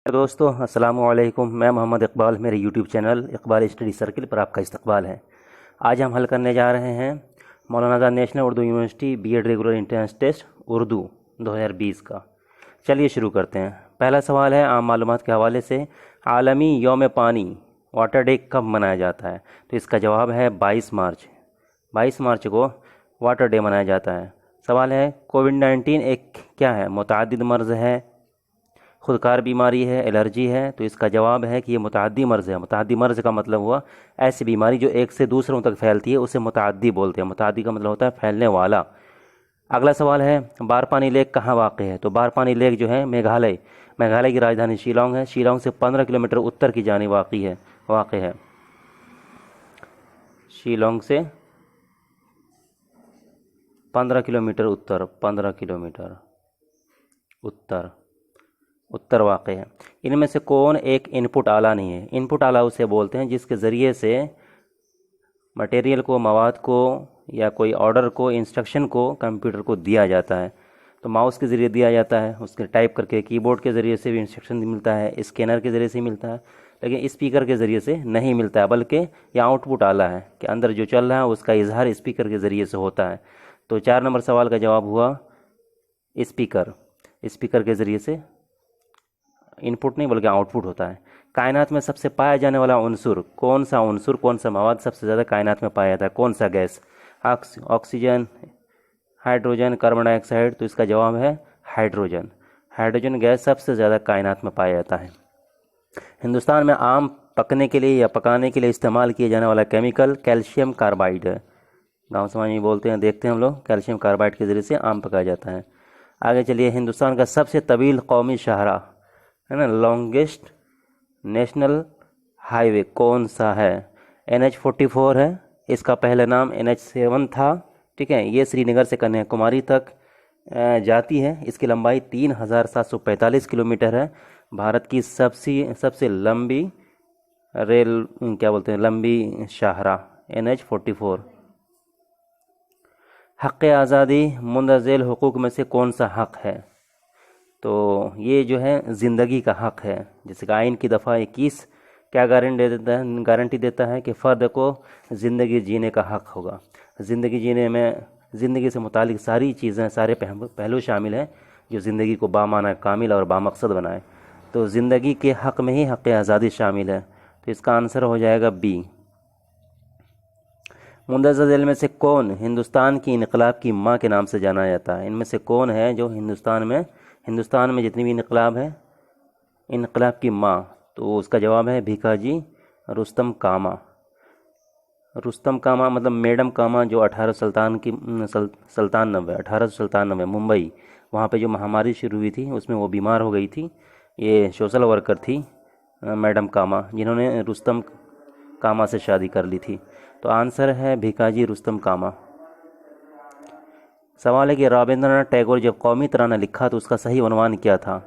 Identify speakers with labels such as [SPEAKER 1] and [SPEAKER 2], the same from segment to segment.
[SPEAKER 1] दोस्तों अस्सलाम वालेकुम। मैं मोहम्मद इकबाल, मेरे YouTube channel Iqbal study circle पर आपका इस्तकबाल है। आज हम हल करने जा रहे हैं Maulana Azad national Urdu university B Ed regular entrance test Urdu 2020 का। चलिए शुरू करते हैं। पहला सवाल है आम मालूमात के हवाले से, आलमी यौम पानी वाटर डे कब मनाया जाता है? तो इसका जवाब है 22 मार्च। 22 मार्च को वाटर डे मनाया जाता है। सवाल है कोविड-19 एक क्या है? मुतअद्दिद मर्ज़ है, खुदकार बीमारी है, एलर्जी है? तो इसका जवाब है कि ये मुतअद्दी मर्ज़ है। मुतअद्दी मर्ज़ का मतलब हुआ ऐसी बीमारी जो एक से दूसरों तक फैलती है, उसे मुतअद्दी बोलते हैं। मुतअद्दी का मतलब होता है फैलने वाला। अगला सवाल है बारपानी लेक कहाँ वाक़ है? तो बारपानी लेक जो है मेघालय की राजधानी शिलांग है। शिलांग से 15 किलोमीटर उत्तर की जानिब वाक़ है। शिलांग से 15 किलोमीटर उत्तर, 15 किलोमीटर उत्तर वाक़ है। इनमें से कौन एक इनपुट आला नहीं है? इनपुट आला उसे बोलते हैं जिसके ज़रिए से मटेरियल को, मवाद को या कोई ऑर्डर को, इंस्ट्रक्शन को कंप्यूटर को दिया जाता है। तो माउस के ज़रिए दिया जाता है, उसके टाइप करके। कीबोर्ड के ज़रिए से भी इंस्ट्रक्शन मिलता है, स्कैनर के ज़रिए से मिलता है, लेकिन स्पीकर के ज़रिए से नहीं मिलता है। बल्कि यह आउटपुट आला है कि अंदर जो चल रहा है उसका इजहार स्पीकर के ज़रिए से होता है। तो 4 नंबर सवाल का जवाब हुआ स्पीकर के ज़रिए से इनपुट नहीं बल्कि आउटपुट होता है। कायनात में सबसे पाया जाने वाला उनसुर कौन सा मवाद सबसे ज़्यादा कायनात में पाया जाता है? कौन सा gas? Oxygen, hydrogen, carbon dioxide? तो इसका जवाब है हाइड्रोजन। हाइड्रोजन गैस सबसे ज़्यादा कायनात में पाया जाता है। हिंदुस्तान में आम पकने के लिए या पकाने के लिए इस्तेमाल किया जाने वाला केमिकल कैल्शियम कार्बाइड है। गाँव समाज में बोलते हैं, देखते हैं हम लोग, कैल्शियम कार्बाइड के ज़रिए से आम पकाया जाता है। आगे चलिए, हिंदुस्तान का सबसे तवील कौमी शाहरा है ना, लॉन्गेस्ट नेशनल हाईवे कौन सा है? NH-44 है। इसका पहला नाम NH-7 था। ठीक है, ये श्रीनगर से कन्याकुमारी तक जाती है। इसकी लंबाई 3745 किलोमीटर है। भारत की सबसे लंबी रेल लंबी शाहरा NH-44। हक़ आज़ादी मुंदज़ेल हुकूक में से कौन सा हक़ है? तो ये जो है ज़िंदगी का हक़ है। जैसे कि आइन की दफ़ा 21 क्या गारंटी देता है कि फ़र्द को ज़िंदगी जीने का हक़ होगा। ज़िंदगी जीने में ज़िंदगी से मुतालिक सारी चीज़ें, सारे पहलू शामिल हैं जो ज़िंदगी को बामाना, कामिल और बामकसद बनाए। तो ज़िंदगी के हक़ में ही हक़ आज़ादी शामिल है। तो इसका आंसर हो जाएगा बी। मुंदरजा झील में से कौन हिंदुस्तान की इनकलाब की माँ के नाम से जाना जाता है? इनमें से कौन है जो हिंदुस्तान में जितनी भी इनकलाब है, इनकलाब की माँ? तो उसका जवाब है भिकाजी रुस्तम कामा। रुस्तम कामा मतलब मैडम कामा, जो 1897 मुंबई, वहाँ पे जो महामारी शुरू हुई थी उसमें वो बीमार हो गई थी। ये सोशल वर्कर थी मैडम कामा, जिन्होंने रुस्तम कामा से शादी कर ली थी। तो आंसर है भिकाजी रुस्तम कामा। सवाल है कि रविंद्रनाथ टैगोर जब कौमी तराना लिखा तो उसका सही उन्वान क्या था?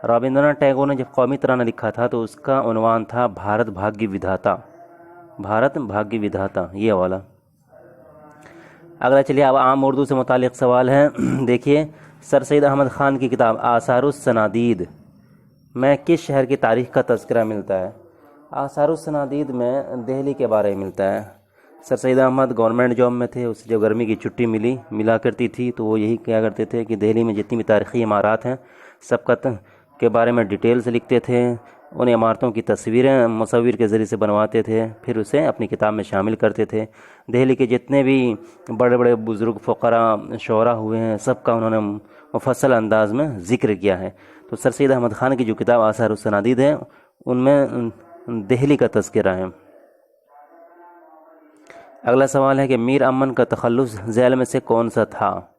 [SPEAKER 1] रविंद्रनाथ टैगोर ने जब कौमी तराना लिखा था तो उसका उन्वान था भारत भाग्य विधाता। भारत भाग्य विधाता, ये वाला। अगला चलिए, अब आम उर्दू से मुतालिक सवाल है। देखिए, सर सैयद अहमद ख़ान की किताब आसारुस सनादीद में किस शहर की तारीख़ का तज़किरा मिलता है? आसारुस सनादीद में दिल्ली के बारे में मिलता है। Sir Syed Ahmad government job में थे। उसे जब गर्मी की छुट्टी मिला करती थी तो वो यही क्या करते थे कि दिल्ली में जितनी भी तारीख़ी इमारत हैं सबका के बारे में डिटेल से लिखते थे। उन इमारतों की तस्वीरें मुसव्विर के ज़रिए से बनवाते थे, फिर उसे अपनी किताब में शामिल करते थे। दिल्ली के जितने भी बड़े बड़े बुज़ुर्ग फ़क़रा शोरा हुए हैं, सबका उन्होंने मुफस्सल अंदाज में ज़िक्र किया है। तो सर सैयद अहमद ख़ान की जो किताब आसारुस सनादीद है उनमें दिल्ली का तज़किरा है। अगला सवाल है कि मीर अमन का तखल्लुस झैल में से कौन सा था?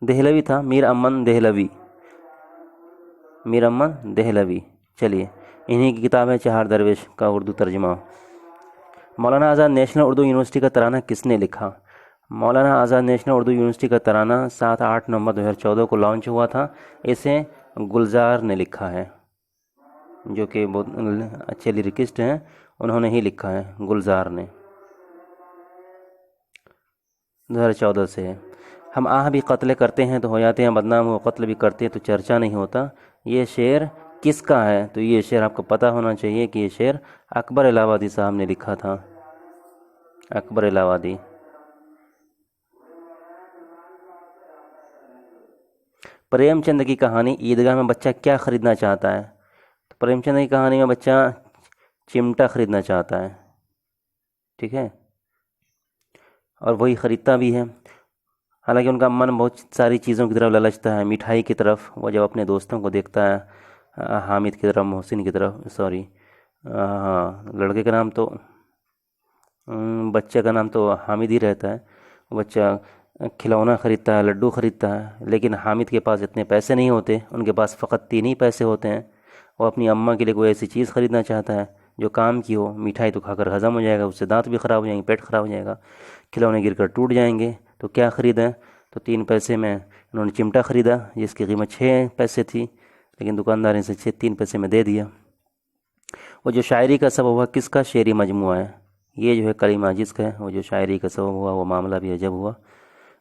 [SPEAKER 1] देहलवी था, मीर अमन देहलवी। चलिए, इन्हीं की किताब है चार दरवेश का उर्दू तर्जुमा। मौलाना आज़ाद नेशनल उर्दू यूनिवर्सिटी का तराना किसने लिखा? मौलाना आज़ाद नेशनल उर्दू यूनिवर्सिटी का तराना 7-8 नवंबर 2014 को लॉन्च हुआ था। इसे गुलजार ने लिखा है, जो कि बहुत अच्छे लिरिकिस्ट हैं, उन्होंने ही लिखा है, गुलजार ने। 2014 से है। हम आह भी कत्ल करते हैं तो हो जाते हैं बदनाम, वो कत्ल भी करते हैं तो चर्चा नहीं होता। ये शेर किसका है? तो ये शेर आपको पता होना चाहिए कि ये शेर अकबर इलाहाबादी साहब ने लिखा था, अकबर इलाहाबादी। प्रेमचंद की कहानी ईदगाह में बच्चा क्या खरीदना चाहता है? तो प्रेमचंद की कहानी में बच्चा चिमटा खरीदना चाहता है, ठीक है, और वही ख़रीदता भी है। हालांकि उनका मन बहुत सारी चीज़ों की तरफ ललचता है, मिठाई की तरफ। वो जब अपने दोस्तों को देखता है, हामिद की तरफ, मोहसिन की तरफ, सॉरी, हाँ, लड़के का नाम तो बच्चे का नाम तो हामिद ही रहता है। बच्चा खिलौना ख़रीदता है, लड्डू ख़रीदता है, लेकिन हामिद के पास इतने पैसे नहीं होते, उनके पास फ़कत 3 ही पैसे होते हैं। वो अपनी अम्मा के लिए कोई ऐसी चीज़ ख़रीदना चाहता है जो काम की हो। मिठाई तो खाकर हज़म हो जाएगा, उससे दांत भी ख़राब हो जाएंगे, पेट ख़राब हो जाएगा, खिलौने गिरकर टूट जाएंगे। तो क्या ख़रीदें? तो 3 पैसे में उन्होंने चिमटा ख़रीदा जिसकी कीमत 6 पैसे थी, लेकिन दुकानदार ने इसे 3 पैसे में दे दिया। वो जो शायरी का सबब हुआ, किसका शेरी मजमुआ है? ये जो है करीम आजिज़ का है। वो जो शायरी का सबब हुआ वो मामला भी अजब हुआ।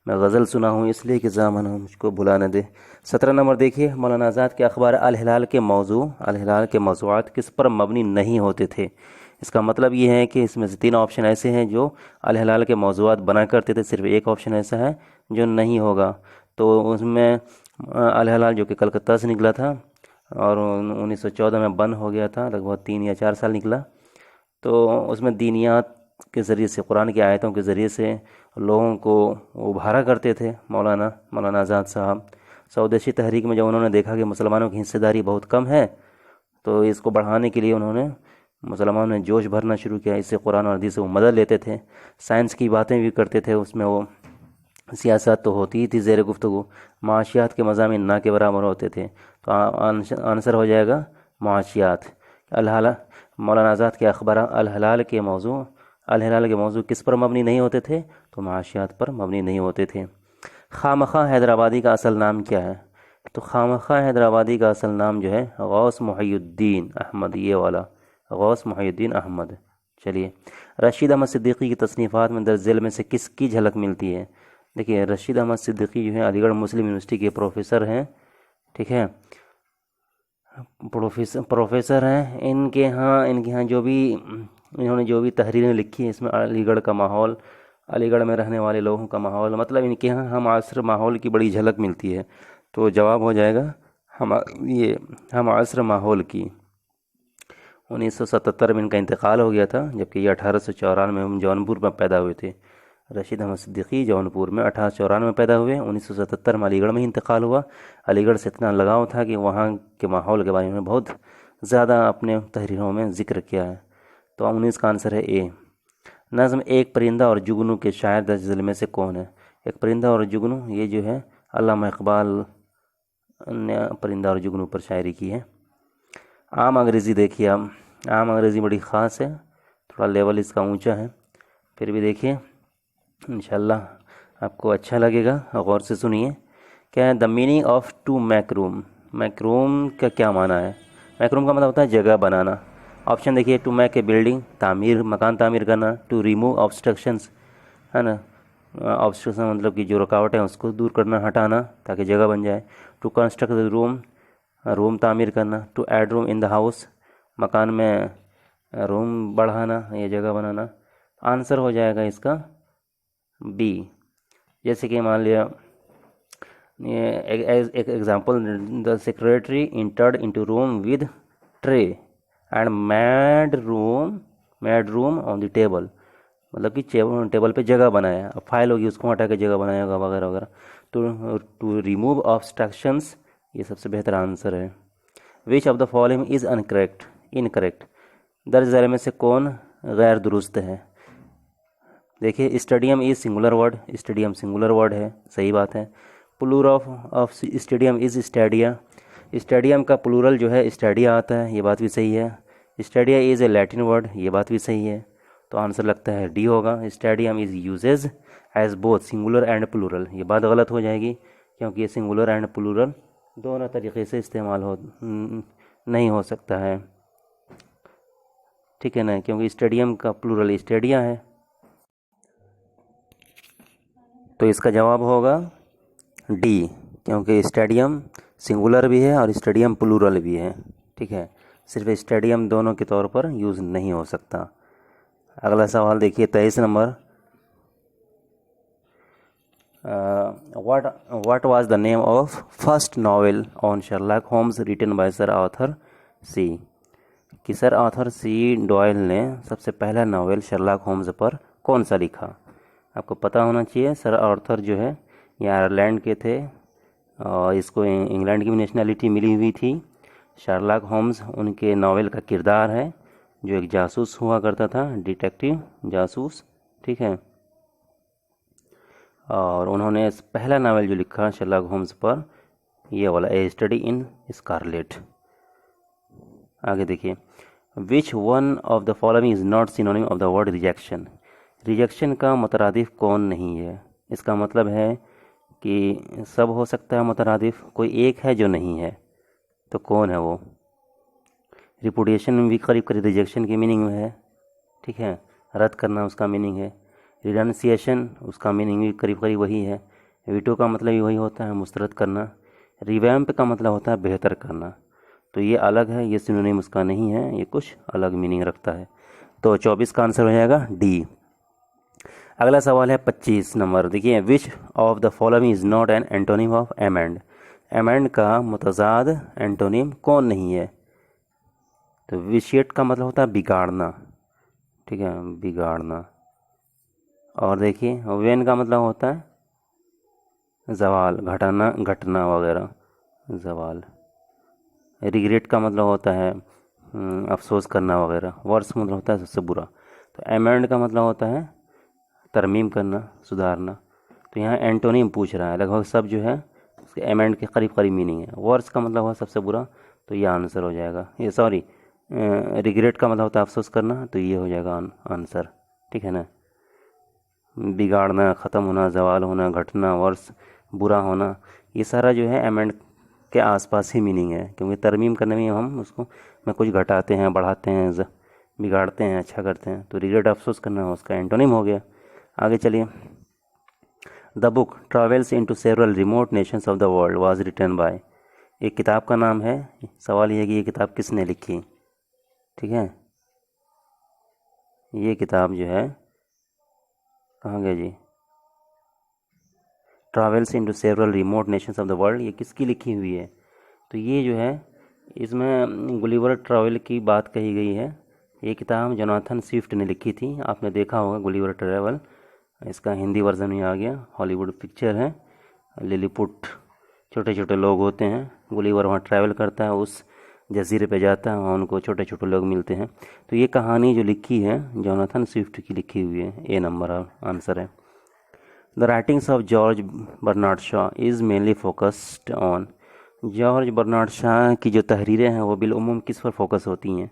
[SPEAKER 1] मैं गज़ल सुना हूँ इसलिए कि ज़माना मुझको भुला न दे। 17 नंबर देखिए, मौलाना आज़ाद के अखबार अल हिलाल के मौज़ूआत किस पर मबनी नहीं होते थे? इसका मतलब ये है कि इसमें से 3 ऑप्शन ऐसे हैं जो अल हिलाल के मौज़ूआत बना करते थे, सिर्फ एक ऑप्शन ऐसा है जो नहीं होगा। तो उसमें अल हिलाल जो कि कलकत्ता से निकला था और 1914 में बंद हो गया था, लगभग 3 या 4 साल निकला। तो उसमें दीनियात के ज़रिए से, कुरान की आयतों के ज़रिए से लोगों को उभारा करते थे मौलाना आज़ाद साहब। स्वदेशी तहरीक में जब उन्होंने देखा कि मुसलमानों की हिस्सेदारी बहुत कम है, तो इसको बढ़ाने के लिए उन्होंने मुसलमानों ने जोश भरना शुरू किया। इससे कुरान और हदीस से वो मदद लेते थे, साइंस की बातें भी करते थे उसमें। वो सियासत तो होती ही थी ज़ेर गुफ्तगू, माशियात के मज़ामीन ना के बराबर होते थे। तो आंसर हो जाएगा माशियात। अल मौलाना आज़ाद के अखबार अल हिलाल के मौजू किस पर मबनी नहीं होते थे? तो माशियात पर मबनी नहीं होते थे। खामखा हैदराबादी का असल नाम क्या है? तो खामखा हैदराबादी का असल नाम जो है गौस मुहियुद्दीन अहमद, ये वाला गौस मुहियुद्दीन अहमद। चलिए, रशीद अहमद सिद्दीकी की तसनीफ़ात में दर्ज झेल में से किसकी झलक मिलती है? देखिए, रशीद अहमद सिद्दीकी जो है अलीगढ़ मुस्लिम यूनिवर्सिटी के प्रोफेसर हैं, ठीक है, प्रोफेसर हैं। इनके यहाँ जो भी इन्होंने जो भी तहरीरें लिखी हैं, इसमें अलीगढ़ का माहौल, अलीगढ़ में रहने वाले लोगों का माहौल, मतलब इनके यहाँ हम आसर माहौल की बड़ी झलक मिलती है। तो जवाब हो जाएगा हम आसर माहौल की। 1977 में इनका इंतकाल हो गया था, जबकि ये 1894 में जौनपुर में पैदा हुए थे। रशीद अहमद सिद्दीकी जौनपुर में 1894 में पैदा हुए, 1977 में अलीगढ़ में ही इंतकाल हुआ। अलीगढ़ से इतना लगाव था कि वहाँ के माहौल के बारे में बहुत ज़्यादा अपने तहरीरों में ज़िक्र किया है। तो 19 का आंसर है ए। नज़्म एक परिंदा और जुगनू के शायर दर्ज झेल में से कौन है? एक परिंदा और जुगनू, ये जो है अल्लामा इकबाल ने परिंदा और जुगनू पर शायरी की है। आम अंग्रेज़ी देखिए, आम अंग्रेज़ी बड़ी ख़ास है, थोड़ा लेवल इसका ऊंचा है, फिर भी देखिए, इंशाल्लाह आपको अच्छा लगेगा। गौर से सुनिए। क्या है the meaning of to make room? Make room का क्या माना है? मेक रूम का मतलब होता है जगह बनाना। ऑप्शन देखिए, टू मेक ए बिल्डिंग, मकान तामीर करना। टू रिमूव ऑब्स्ट्रक्शंस, है ना, ऑब्स्ट्रक्शन मतलब कि जो रुकावट है उसको दूर करना, हटाना, ताकि जगह बन जाए। टू कंस्ट्रक्ट द रूम तामीर करना। To add room in the house, मकान में रूम बढ़ाना या जगह बनाना। आंसर हो जाएगा इसका बी। जैसे कि मान लिया, ये एक example, the secretary entered into room with tray and made room on the table, मतलब कि टेबल पे जगह बनाया। अब फाइल होगी उसको हटा के जगह बनाया होगा, वगैरह वगैरह। टू रिमूव ऑब्स्ट्रक्शंस, ये सबसे बेहतर आंसर है। Which of the following is incorrect? दर्ज झेल में से कौन गैर दुरुस्त है? देखिए, stadium is singular word, stadium singular word है, सही बात है। Plural of stadium is stadia, stadium का प्लूरल जो है स्टेडिया आता है, ये बात भी सही है। Stadia is a Latin word, ये बात भी सही है। तो आंसर लगता है डी होगा, stadium is uses as both singular and plural. ये बात गलत हो जाएगी, क्योंकि ये सिंगुलर एंड प्लूरल दोनों तरीके से इस्तेमाल नहीं हो सकता है, ठीक है ना, क्योंकि स्टेडियम का प्लूरल स्टेडिया है। तो इसका जवाब होगा डी, क्योंकि स्टेडियम सिंगुलर भी है और स्टेडियम प्लूरल भी है, ठीक है। सिर्फ स्टेडियम दोनों के तौर पर यूज़ नहीं हो सकता। अगला सवाल देखिए 23 number. what was the name of first novel on Sherlock Holmes written by sir Arthur C, कि सर आर्थर सी डॉयल ने सबसे पहला नावल शर्लॉक होम्स पर कौन सा लिखा। आपको पता होना चाहिए सर आर्थर जो है ये आयरलैंड के थे और इसको इंग्लैंड की भी नेशनैलिटी मिली हुई थी। शर्लॉक होम्स उनके नावल का किरदार है जो एक जासूस हुआ करता था, डिटेक्टिव जासूस, ठीक है। और उन्होंने पहला नावल जो लिखा शर्लॉक होम्स पर ये वाला ए स्टडी इन स्कारलेट। आगे देखिए, which one of the following is not synonym of the word rejection. Rejection का मुतरादिफ कौन नहीं है। इसका मतलब है कि सब हो सकता है मुतरादिफ, कोई एक है जो नहीं है, तो कौन है वो। रिपुडिएशन में भी करीब करीब रिजेक्शन की मीनिंग में है, ठीक है, रद्द करना उसका मीनिंग है। रिनंसिएशन उसका मीनिंग भी करीब करीब वही है। वीटो का मतलब भी वही होता है, मुस्तरद करना। रिवैम्प का मतलब होता है बेहतर करना, तो ये अलग है, ये सिनोनिम उसका नहीं है, ये कुछ अलग मीनिंग रखता है। तो 24 का आंसर हो जाएगा डी। अगला सवाल है 25 नंबर। देखिए, विच of the following is not an antonym of amend. Amend का मुतजाद एंटोनिम कौन नहीं है। तो विशिएट का मतलब होता है बिगाड़ना, ठीक है, बिगाड़ना। और देखिए वेन का मतलब होता है जवाल, घटाना, घटना वगैरह, जवाल। रिग्रेट का मतलब होता है अफसोस करना वगैरह। वर्स मतलब होता है सबसे बुरा। तो एमेंड का मतलब होता है तरमीम करना, सुधारना। तो यहाँ एंटोनिम पूछ रहा है, लगभग सब जो है उसके एमेंड के करीब करीब मीनिंग है। वर्स का मतलब हुआ सबसे बुरा, तो ये आंसर हो जाएगा। ये सॉरी, रिग्रेट का मतलब होता है अफसोस करना, तो ये हो जाएगा आंसर, ठीक है ना। बिगाड़ना, ख़त्म होना, जवाल होना, घटना, वर्ष, बुरा होना, ये सारा जो है एमेंड के आसपास ही मीनिंग है, क्योंकि तरमीम करने में हम उसको में कुछ घटाते हैं, बढ़ाते हैं, बिगाड़ते हैं, अच्छा करते हैं। तो रिग्रेट अफसोस करना उसका एंटोनिम हो गया। आगे चलिए, the book travels into several remote nations of the world was written by. एक किताब का नाम है। सवाल ये है कि ये किताब किसने लिखी, ठीक है। ये किताब जो है कहाँ गया जी, travels into several remote nations of the world, ये किसकी लिखी हुई है। तो ये जो है इसमें गुलिवर ट्रैवल की बात कही गई है। ये किताब जोनाथन स्विफ्ट ने लिखी थी। आपने देखा होगा गुलिवर ट्रैवल, इसका हिंदी वर्जन में आ गया, हॉलीवुड पिक्चर है। लिलीपुट छोटे छोटे लोग होते हैं, गुलिवर वहाँ ट्रैवल करता है, उस जजीरे पे जाता है, वहाँ उनको छोटे छोटे लोग मिलते हैं। तो ये कहानी जो लिखी है जोनाथन स्विफ्ट की लिखी हुई है। ए नंबर आंसर है। The writings of George Bernard Shaw is mainly focused on. George Bernard Shaw की जो तहरीरें हैं वो बिलउमूम किस पर फोकस होती हैं।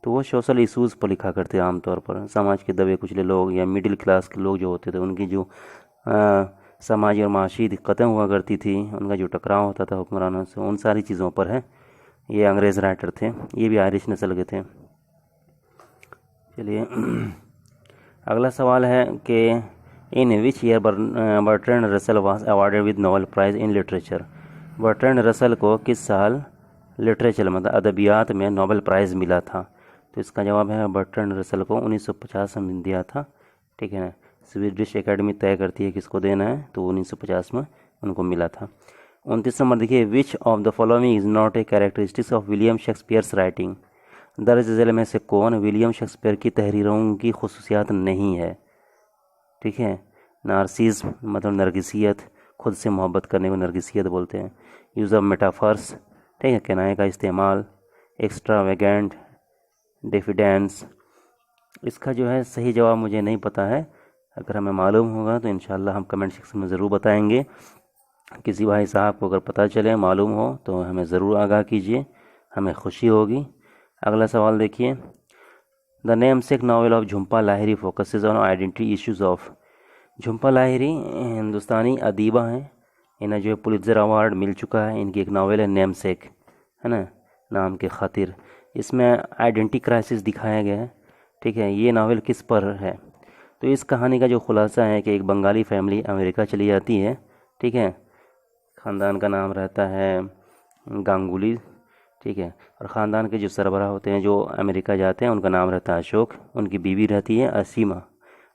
[SPEAKER 1] तो वो सोशल इशूज़ पर लिखा करते हैं आमतौर पर। समाज के दबे कुचले लोग या मिडिल क्लास के लोग जो होते थे, उनकी जो समाजी और माशी दिक्कतें हुआ करती थी, उनका जो टकराव होता था हुक्मरानों से, उन सारी चीज़ों पर है। ये अंग्रेज़ राइटर थे, ये भी आयरिश नस्ल के थे। चलिए अगला सवाल है कि in which year Bertrand Russell was awarded with Nobel prize in literature. Bertrand Russell को किस साल लिटरेचर मतलब अदबियात में नोबेल प्राइज़ मिला था। तो इसका जवाब है बर्ट्रैंड रसल को 1950 में दिया था, ठीक है। स्वीडिश एकेडमी तय करती है किसको देना है, तो 1950 में उनको मिला था। 29 नंबर देखिए, विच of the following is not a characteristics of William Shakespeare's writing. दर्ज झेल में से कौन विलियम शेक्सपियर की तहरीरों की खसूसियात नहीं है, ठीक है। नार्सिस मतलब नरगिसियत, खुद से मोहब्बत करने को नरगिसियत बोलते हैं। यूज़ ऑफ मेटाफर्स, ठीक है, किनाए का इस्तेमाल। Extravagant, diffidence. इसका जो है सही जवाब मुझे नहीं पता है, अगर हमें मालूम होगा तो इंशाल्लाह हम कमेंट सेक्शन में ज़रूर बताएंगे। किसी भाई साहब को अगर पता चले, मालूम हो, तो हमें ज़रूर आगाह कीजिए, हमें खुशी होगी। अगला सवाल देखिए, the namesake novel of Jhumpa Lahiri focuses on identity issues of. Jhumpa Lahiri हिंदुस्तानी अदीबा हैं, इन्हें जो है पुलित्ज़र अवार्ड मिल चुका है। इनकी एक नावल है नेमसेक, है ना, नाम के खातिर। इसमें आइडेंटिटी क्राइसिस दिखाया गया है, ठीक है। ये नावल किस पर है। तो इस कहानी का जो खुलासा है कि एक बंगाली फैमिली अमेरिका चली जाती है, ठीक है। ख़ानदान का नाम रहता है गांगुली, ठीक है। और ख़ानदान के जो सरबराह होते हैं जो अमेरिका जाते हैं उनका नाम रहता है अशोक, उनकी बीवी रहती है असीमा,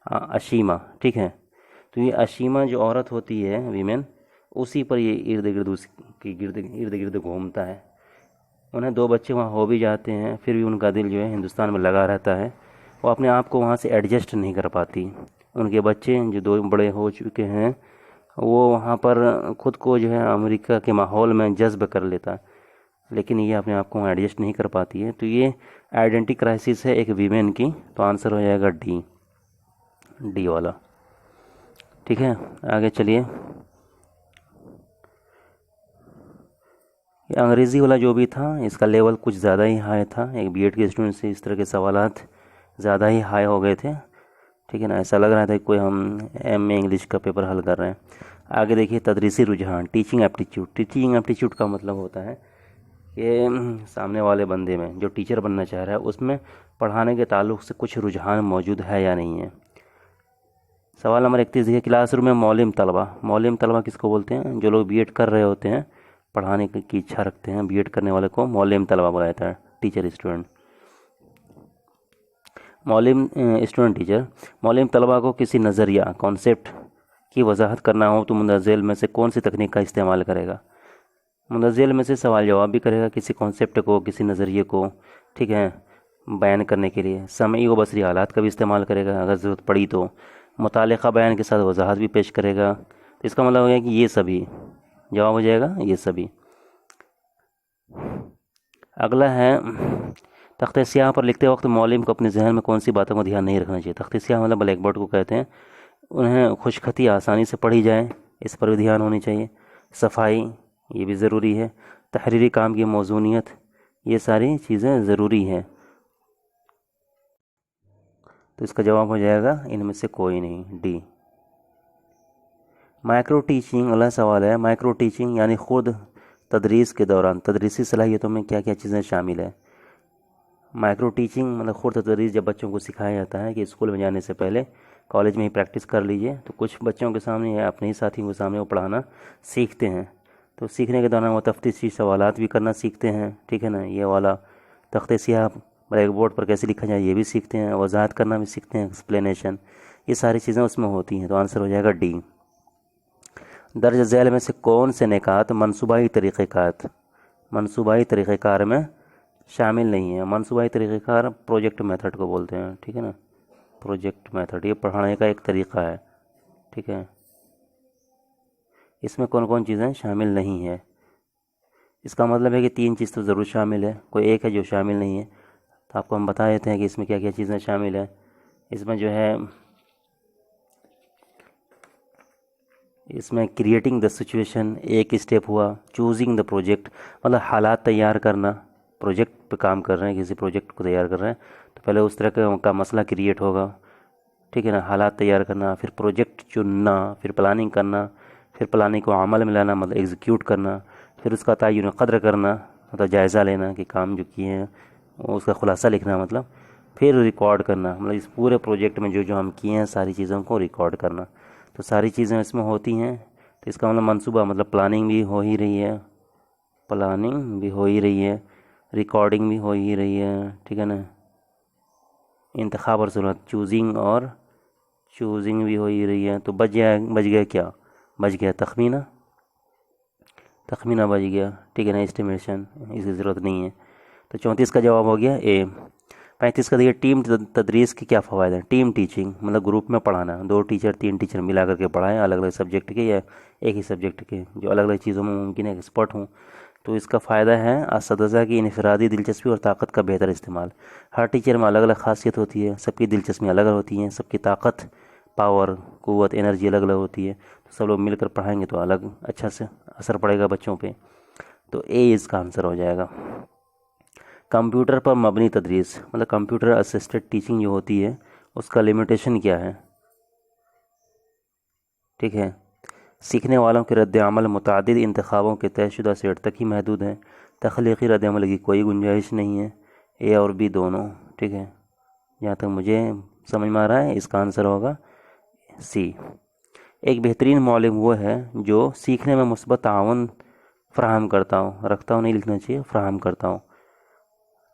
[SPEAKER 1] अशीमा, ठीक है। तो ये अशीमा जो औरत होती है, वीमेन, उसी पर ये इर्द गिर्द उसके इर्द गिर्द घूमता है। उन्हें 2 बच्चे वहाँ हो भी जाते हैं, फिर भी उनका दिल जो है हिंदुस्तान में लगा रहता है। वो अपने आप को वहाँ से एडजस्ट नहीं कर पाती। उनके बच्चे जो 2 बड़े हो चुके हैं, वो वहाँ पर खुद को जो है अमेरिका के माहौल में जज़्ब कर लेता है, लेकिन ये अपने आप को एडजस्ट नहीं कर पाती है। तो ये आइडेंटिटी क्राइसिस है एक वीमेन की। तो आंसर हो जाएगा डी, डी वाला, ठीक है। आगे चलिए। ये अंग्रेज़ी वाला जो भी था इसका लेवल कुछ ज़्यादा ही हाई था। एक बीएड के स्टूडेंट से इस तरह के सवालात ज़्यादा ही हाई हो गए थे, ठीक है ना। ऐसा लग रहा था कि कोई हम एमए इंग्लिश का पेपर हल कर रहे हैं। आगे देखिए, तदरीसी रुझान, टीचिंग एप्टीट्यूड। टीचिंग एप्टीट्यूड का मतलब होता है कि सामने वाले बंदे में जो टीचर बनना चाह रहा है उसमें पढ़ाने के ताल्लुक़ से कुछ रुझान मौजूद है या नहीं है। सवाल नंबर 31 देखिए, क्लासरूम में मौलिम तलबा। मौलिम तलबा किसको बोलते हैं? जो लोग बीएड कर रहे होते हैं, पढ़ाने की इच्छा रखते हैं, बीएड करने वाले को मौलिम तलबा बोला जाता है, टीचर स्टूडेंट। मौलिम स्टूडेंट टीचर। मौलिम तलबा को किसी नज़रिया, कॉन्सेप्ट की वजाहत करना हो तो मुंदज़िल में से कौन सी तकनीक का इस्तेमाल करेगा? मुंदज़िल में से सवाल जवाब भी करेगा, किसी कॉन्सेप्ट को, किसी नज़रिए को, ठीक है, बयान करने के लिए। समई व बसरी हालात का भी इस्तेमाल करेगा अगर ज़रूरत पड़ी तो। मुतालिका बयान के साथ वजाहत भी पेश करेगा। तो इसका मतलब हो गया कि ये सभी, जवाब हो जाएगा ये सभी। अगला है, तख्ते स्याह पर लिखते वक्त मौलिम को अपने जहन में कौन सी बातों को ध्यान नहीं रखना चाहिए? तख्ते स्याह मतलब ब्लैक बोर्ड को कहते हैं। उन्हें खुशखती आसानी से पढ़ी जाए, इस पर भी ध्यान होनी चाहिए। सफाई, ये भी ज़रूरी है। तहरीरी काम की मौजूनियत, ये सारी चीज़ें ज़रूरी हैं। तो इसका जवाब हो जाएगा इनमें से कोई नहीं, डी। माइक्रो टीचिंग वाला सवाल है। माइक्रो टीचिंग यानी खुद तदरीस के दौरान तदरीसी सलाहियतों में क्या क्या चीज़ें शामिल है? माइक्रो टीचिंग मतलब खुद तदरीस जब बच्चों को सिखाया जाता है कि स्कूल में जाने से पहले कॉलेज में ही प्रैक्टिस कर लीजिए, तो कुछ बच्चों के सामने या अपने ही साथियों के सामने वो पढ़ाना सीखते हैं। तो सीखने के दौरान वो तफ्तीशी सवालात भी करना सीखते हैं, ठीक है ना। ये वाला तख्ते स्याह ब्लैक बोर्ड पर कैसे लिखा जाए ये भी सीखते हैं, वजाहत करना भी सीखते हैं, एक्सप्लेनेशन, ये सारी चीज़ें उसमें होती हैं। तो आंसर हो जाएगा डी। दर्ज झैल में से कौन से निकात मनसूबाई तरीक़ेकार में शामिल नहीं है? मनसूबाई तरीक़ेकार प्रोजेक्ट मेथड को बोलते हैं, ठीक है ना। प्रोजेक्ट मेथड ये पढ़ाने का एक तरीक़ा है, ठीक है। इसमें कौन कौन चीज़ें शामिल नहीं है? इसका मतलब है कि 3 चीज़ तो ज़रूर शामिल है, कोई एक है जो शामिल नहीं है। तो आपको हम बता देते हैं कि इसमें क्या क्या चीज़ें शामिल है। इसमें जो है, इसमें क्रिएटिंग द सिचुएशन एक स्टेप हुआ। चूजिंग द प्रोजेक्ट मतलब हालात तैयार करना, प्रोजेक्ट पे काम कर रहे हैं, किसी प्रोजेक्ट को तैयार कर रहे हैं तो पहले उस तरह का मसला क्रिएट होगा, ठीक है ना। हालात तैयार करना, फिर प्रोजेक्ट चुनना, फिर प्लानिंग करना, फिर प्लानिंग को अमल में लाना मतलब एग्जीक्यूट करना, फिर उसका तयन क़द्र करना मतलब जायज़ा लेना कि काम जो किए हैं उसका ख़ुलासा लिखना मतलब, फिर रिकॉर्ड करना मतलब इस पूरे प्रोजेक्ट में जो जो हम किए हैं सारी चीज़ों को रिकॉर्ड करना। तो सारी चीज़ें इसमें होती हैं। तो इसका मतलब मंसूबा मतलब प्लानिंग भी हो ही रही है, रिकॉर्डिंग भी हो ही रही है, ठीक है ना। इंतखाब और सूरत, चूजिंग भी हो ही रही है। तो बच गया क्या? बच गया तखमीना बच गया, ठीक है ना। एस्टिमेशन इसकी ज़रूरत नहीं है। तो 34 का जवाब हो गया ए। 35 का देखिए, टीम तदरीस के क्या फ़वायद हैं? टीम टीचिंग मतलब ग्रुप में पढ़ाना, 2 टीचर 3 टीचर मिला करके पढ़ाएं अलग अलग सब्जेक्ट के या एक ही सब्जेक्ट के, जो अलग अलग चीज़ों में मुमकिन है एक्सपर्ट हों। तो इसका फ़ायदा है असतज़ा की इनफरादी दिलचस्पी और ताकत का बेहतर इस्तेमाल। हर टीचर में अलग अलग खासियत होती है, सबकी दिलचस्पी अलग अलग होती हैं, सबकी ताकत, पावर, क़ुव्वत, एनर्जी अलग अलग होती है। तो सब लोग मिलकर पढ़ाएंगे तो अलग अच्छा से असर पड़ेगा बच्चों पे। तो ए इसका आंसर हो जाएगा। कंप्यूटर पर मबनी तदरीस मतलब कंप्यूटर असिस्टेड टीचिंग जो होती है उसका लिमिटेशन क्या है? ठीक है, सीखने वालों के रद्द-ए-अमल मुतअद्दिद इंतखाबों के तयशुदा सेट तक ही महदूद हैं, तख्लीक़ी रद्द-ए-अमल की कोई गुंजाइश नहीं है। ए और बी दोनों, ठीक है, जहाँ तक मुझे समझ में आ रहा है इसका आंसर होगा सी। एक बेहतरीन मौलिम वो है जो सीखने में मुस्बत ताउन फ़राहम करता हूँ, रखता हूँ नहीं लिखना चाहिए, फ़राहम करता हूँ।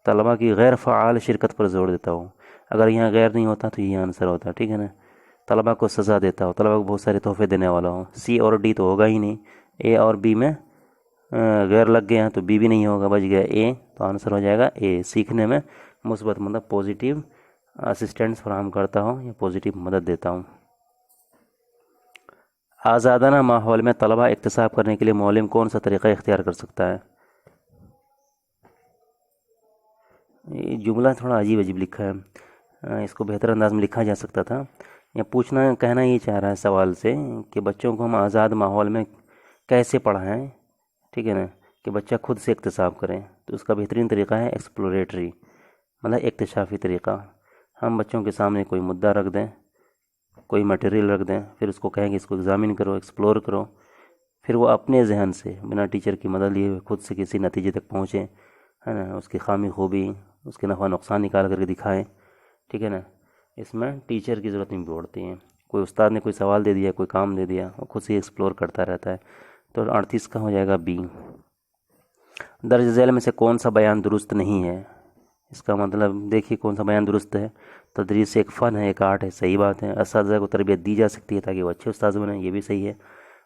[SPEAKER 1] तलबा की गैर फ़आल शिरकत पर जोर देता हूँ। अगर यहाँ गैर नहीं होता तो ये आंसर होता, ठीक है ना। तलबा को सज़ा देता हूँ, तलबा को बहुत सारे तोहफे देने वाला हूँ। सी और डी तो होगा ही नहीं। ए और बी में गैर लग गए हैं तो बी भी नहीं होगा, बच गया ए, तो आंसर हो जाएगा ए। सीखने में मुस्बत मतलब पॉजिटिव असिस्टेंस फराहम करता हूँ या पॉजिटिव मदद देता हूँ। आज़ादाना माहौल में तलबा इक्तिसाब करने के लिए मौलिम कौन सा तरीक़ा इख्तियार कर सकता है। ये जुमला थोड़ा अजीब अजीब लिखा है, इसको बेहतर अंदाज में लिखा जा सकता था। या पूछना कहना ये चाह रहा है सवाल से कि बच्चों को हम आज़ाद माहौल में कैसे पढ़ाएं, ठीक है ना, कि बच्चा खुद से इक्तिसाब करें। तो उसका बेहतरीन तरीक़ा है एक्सप्लोरेटरी, मतलब इक्तिशाफ़ी तरीक़ा। हम बच्चों के सामने कोई मुद्दा रख दें, कोई मटेरियल रख दें, फिर उसको कहें कि इसको एग्ज़ामिन करो, एक्सप्लोर करो, फिर वो अपने जहन से बिना टीचर की मदद लिए हुए खुद से किसी नतीजे तक पहुँचे, है ना। उसकी खामी खूबी, उसके नफ़ा नुकसान निकाल करके दिखाएं, ठीक है ना। इसमें टीचर की ज़रूरत नहीं पड़ती है। कोई उस्ताद ने कोई सवाल दे दिया, कोई काम दे दिया, वो खुद से एक्सप्लोर करता रहता है। तो 38 का हो जाएगा बी। दर्ज झैल में से कौन सा बयान दुरुस्त नहीं है। इसका मतलब देखिए कौन सा बयान दुरुस्त है। तदरीस एक फ़न है, एक आर्ट है, सही बात है। असातिज़ा को तरबियत दी जा सकती है ताकि वो अच्छे उस्ताद बने, ये भी सही है।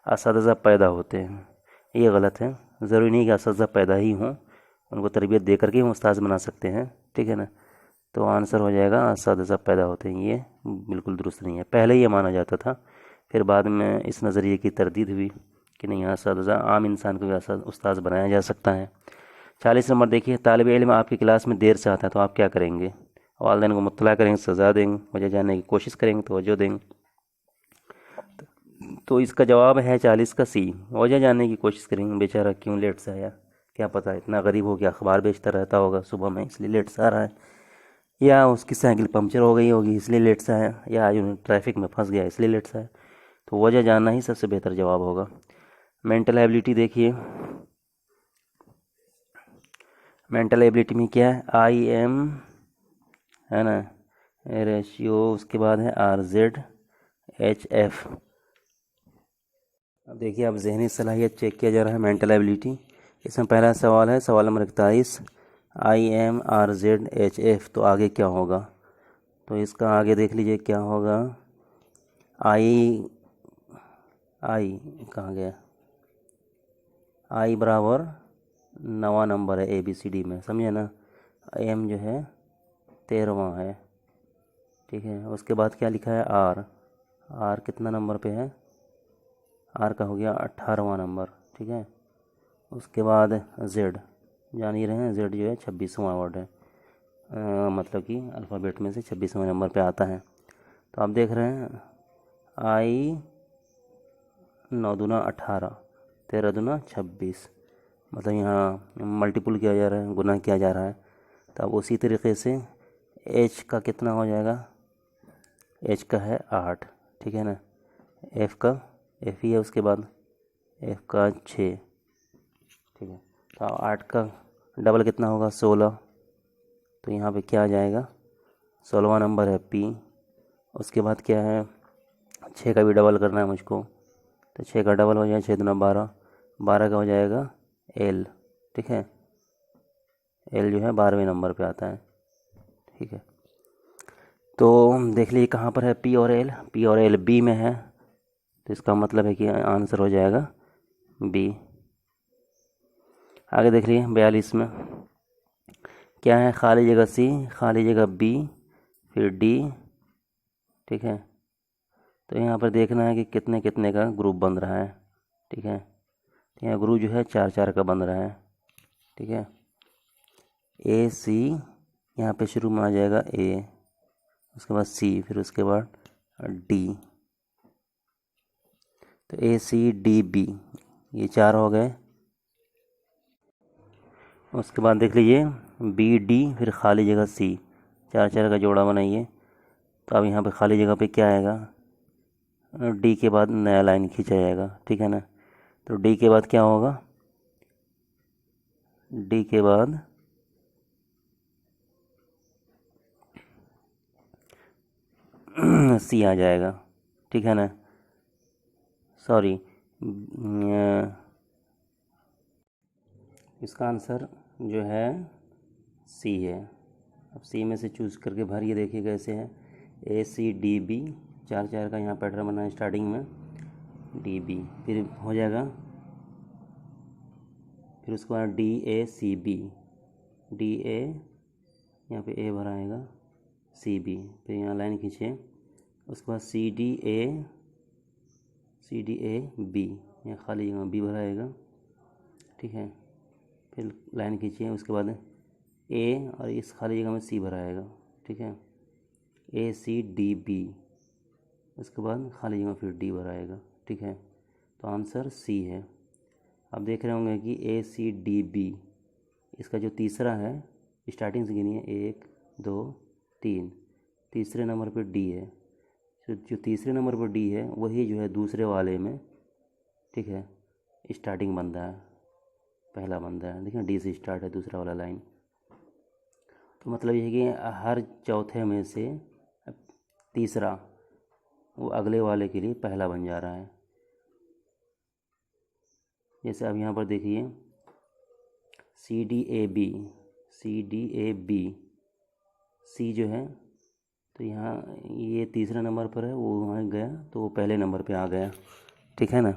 [SPEAKER 1] असातिज़ा पैदा होते हैं, ये गलत है। ज़रूरी नहीं कि असातिज़ा पैदा ही हों, उनको तरबियत दे करके हम उस्ताद बना सकते हैं, ठीक है ना। तो आंसर हो जाएगा असातिज़ा पैदा होते हैं, ये बिल्कुल दुरुस्त नहीं है। पहले ये माना जाता था, फिर बाद में इस नज़रिए की तरदीद हुई कि नहीं, असातिज़ा आम इंसान को भी उस्ताद बनाया जा सकता है। 40 नंबर देखिए, तालिब इल्म आपकी क्लास में देर से आता है तो आप क्या करेंगे। वालिदैन को मुत्तला करेंगे, सज़ा देंगे, वजह जानने की कोशिश करेंगे, तवज्जो देंगे। तो इसका जवाब है 40 का सी, वजह जानने की कोशिश करेंगे, बेचारा क्यों लेट से आया, क्या पता इतना गरीब हो कि अखबार बेचता रहता होगा सुबह में इसलिए लेट से आ रहा है, या उसकी साइकिल पंक्चर हो गई होगी इसलिए लेट से आया, या आज ट्रैफिक में फंस गया इसलिए लेट से आया। तो वजह जानना ही सबसे बेहतर जवाब होगा। मेंटल एबिलिटी देखिए, मेंटल एबिलिटी में क्या है, आई एम, है ना, रेशियो, उसके बाद है RZHF। अब देखिए, अब जहनी सलाहियत चेक किया जा रहा है, मेंटल एबिलिटी। इसमें पहला सवाल है, सवाल नंबर 41, IMRZHF, तो आगे क्या होगा। तो इसका आगे देख लीजिए क्या होगा। आई आई कहाँ गया, आई बराबर 9वां नंबर है ABCD में, समझे ना। एम जो है 13वां है, ठीक है। उसके बाद क्या लिखा है, आर, आर कितना नंबर पे है, आर का हो गया 18वां नंबर, ठीक है। उसके बाद जेड, जान ही रहे हैं, जेड जो है 26वां वर्ड है, मतलब कि अल्फ़ाबेट में से 26वें नंबर पे आता है। तो आप देख रहे हैं, आई 9 दूना 18, 13 दूना 26, मतलब यहाँ मल्टीपल किया जा रहा है, गुना किया जा रहा है। तो अब उसी तरीके से एच का कितना हो जाएगा, एच का है 8, ठीक है ना। एफ़ का, एफ ही है, उसके बाद एफ का 6, ठीक है। तो 8 का डबल कितना होगा, 16। तो यहाँ पे क्या आ जाएगा, 16वां नंबर है पी। उसके बाद क्या है, 6 का भी डबल करना है मुझको, तो 6 का डबल हो जाए 6 दूना 12, 12 का हो जाएगा एल, ठीक है। एल जो है 12वें नंबर पे आता है, ठीक है। तो देख लीजिए कहाँ पर है पी और एल, पी और एल बी में है, तो इसका मतलब है कि आंसर हो जाएगा बी। आगे देख लीजिए 42 में क्या है, खाली जगह सी, खाली जगह बी, फिर डी, ठीक है। तो यहाँ पर देखना है कि कितने कितने का ग्रुप बन रहा है, ठीक है। तो यहाँ ग्रुप जो है 4-4 का बन रहा है, ठीक है। ए सी, यहाँ पे शुरू में आ जाएगा ए, उसके बाद सी, फिर उसके बाद डी। तो ACDB, ये 4 हो गए। उसके बाद देख लीजिए BD, फिर खाली जगह सी, 4-4 का जोड़ा बनाइए। तो अब यहाँ पे खाली जगह पे क्या आएगा, डी के बाद नया लाइन खींचा जाएगा, ठीक है ना। तो डी के बाद क्या होगा, डी के बाद सी आ जाएगा, ठीक है ना। सॉरी, इसका आंसर जो है सी है। अब सी में से चूज़ करके भरिए, देखिए कैसे है। ACDB, 4 का यहाँ पैटर्न बना है स्टार्टिंग में, DB, फिर हो जाएगा, फिर उसके बाद DACB, DA, यहाँ पे A भरा आएगा, CB, फिर यहाँ लाइन खींचे, उसके बाद CDAB, यहाँ खाली जगह B भरा आएगा, ठीक है। फिर लाइन खींचिए, उसके बाद A और इस खाली जगह में C भरा आएगा, ठीक है। ACDB, उसके बाद खाली जगह फिर D भरा आएगा, ठीक है। तो आंसर C है। आप देख रहे होंगे कि ACDB, इसका जो तीसरा है, स्टार्टिंग से गिनिए, 1 2 3, तीसरे नंबर पर D है। जो तीसरे नंबर पर D है वही जो है दूसरे वाले में, ठीक है, स्टार्टिंग बंदा है, पहला बंदा है। देखिए D से स्टार्ट है दूसरा वाला लाइन। तो मतलब ये है कि हर चौथे में से तीसरा वो अगले वाले के लिए पहला बन जा रहा है। जैसे अब यहाँ पर देखिए CDAB, C जो है, तो यहाँ ये तीसरा नंबर पर है, वो वहाँ गया तो वो पहले नंबर पे आ गया, ठीक है ना।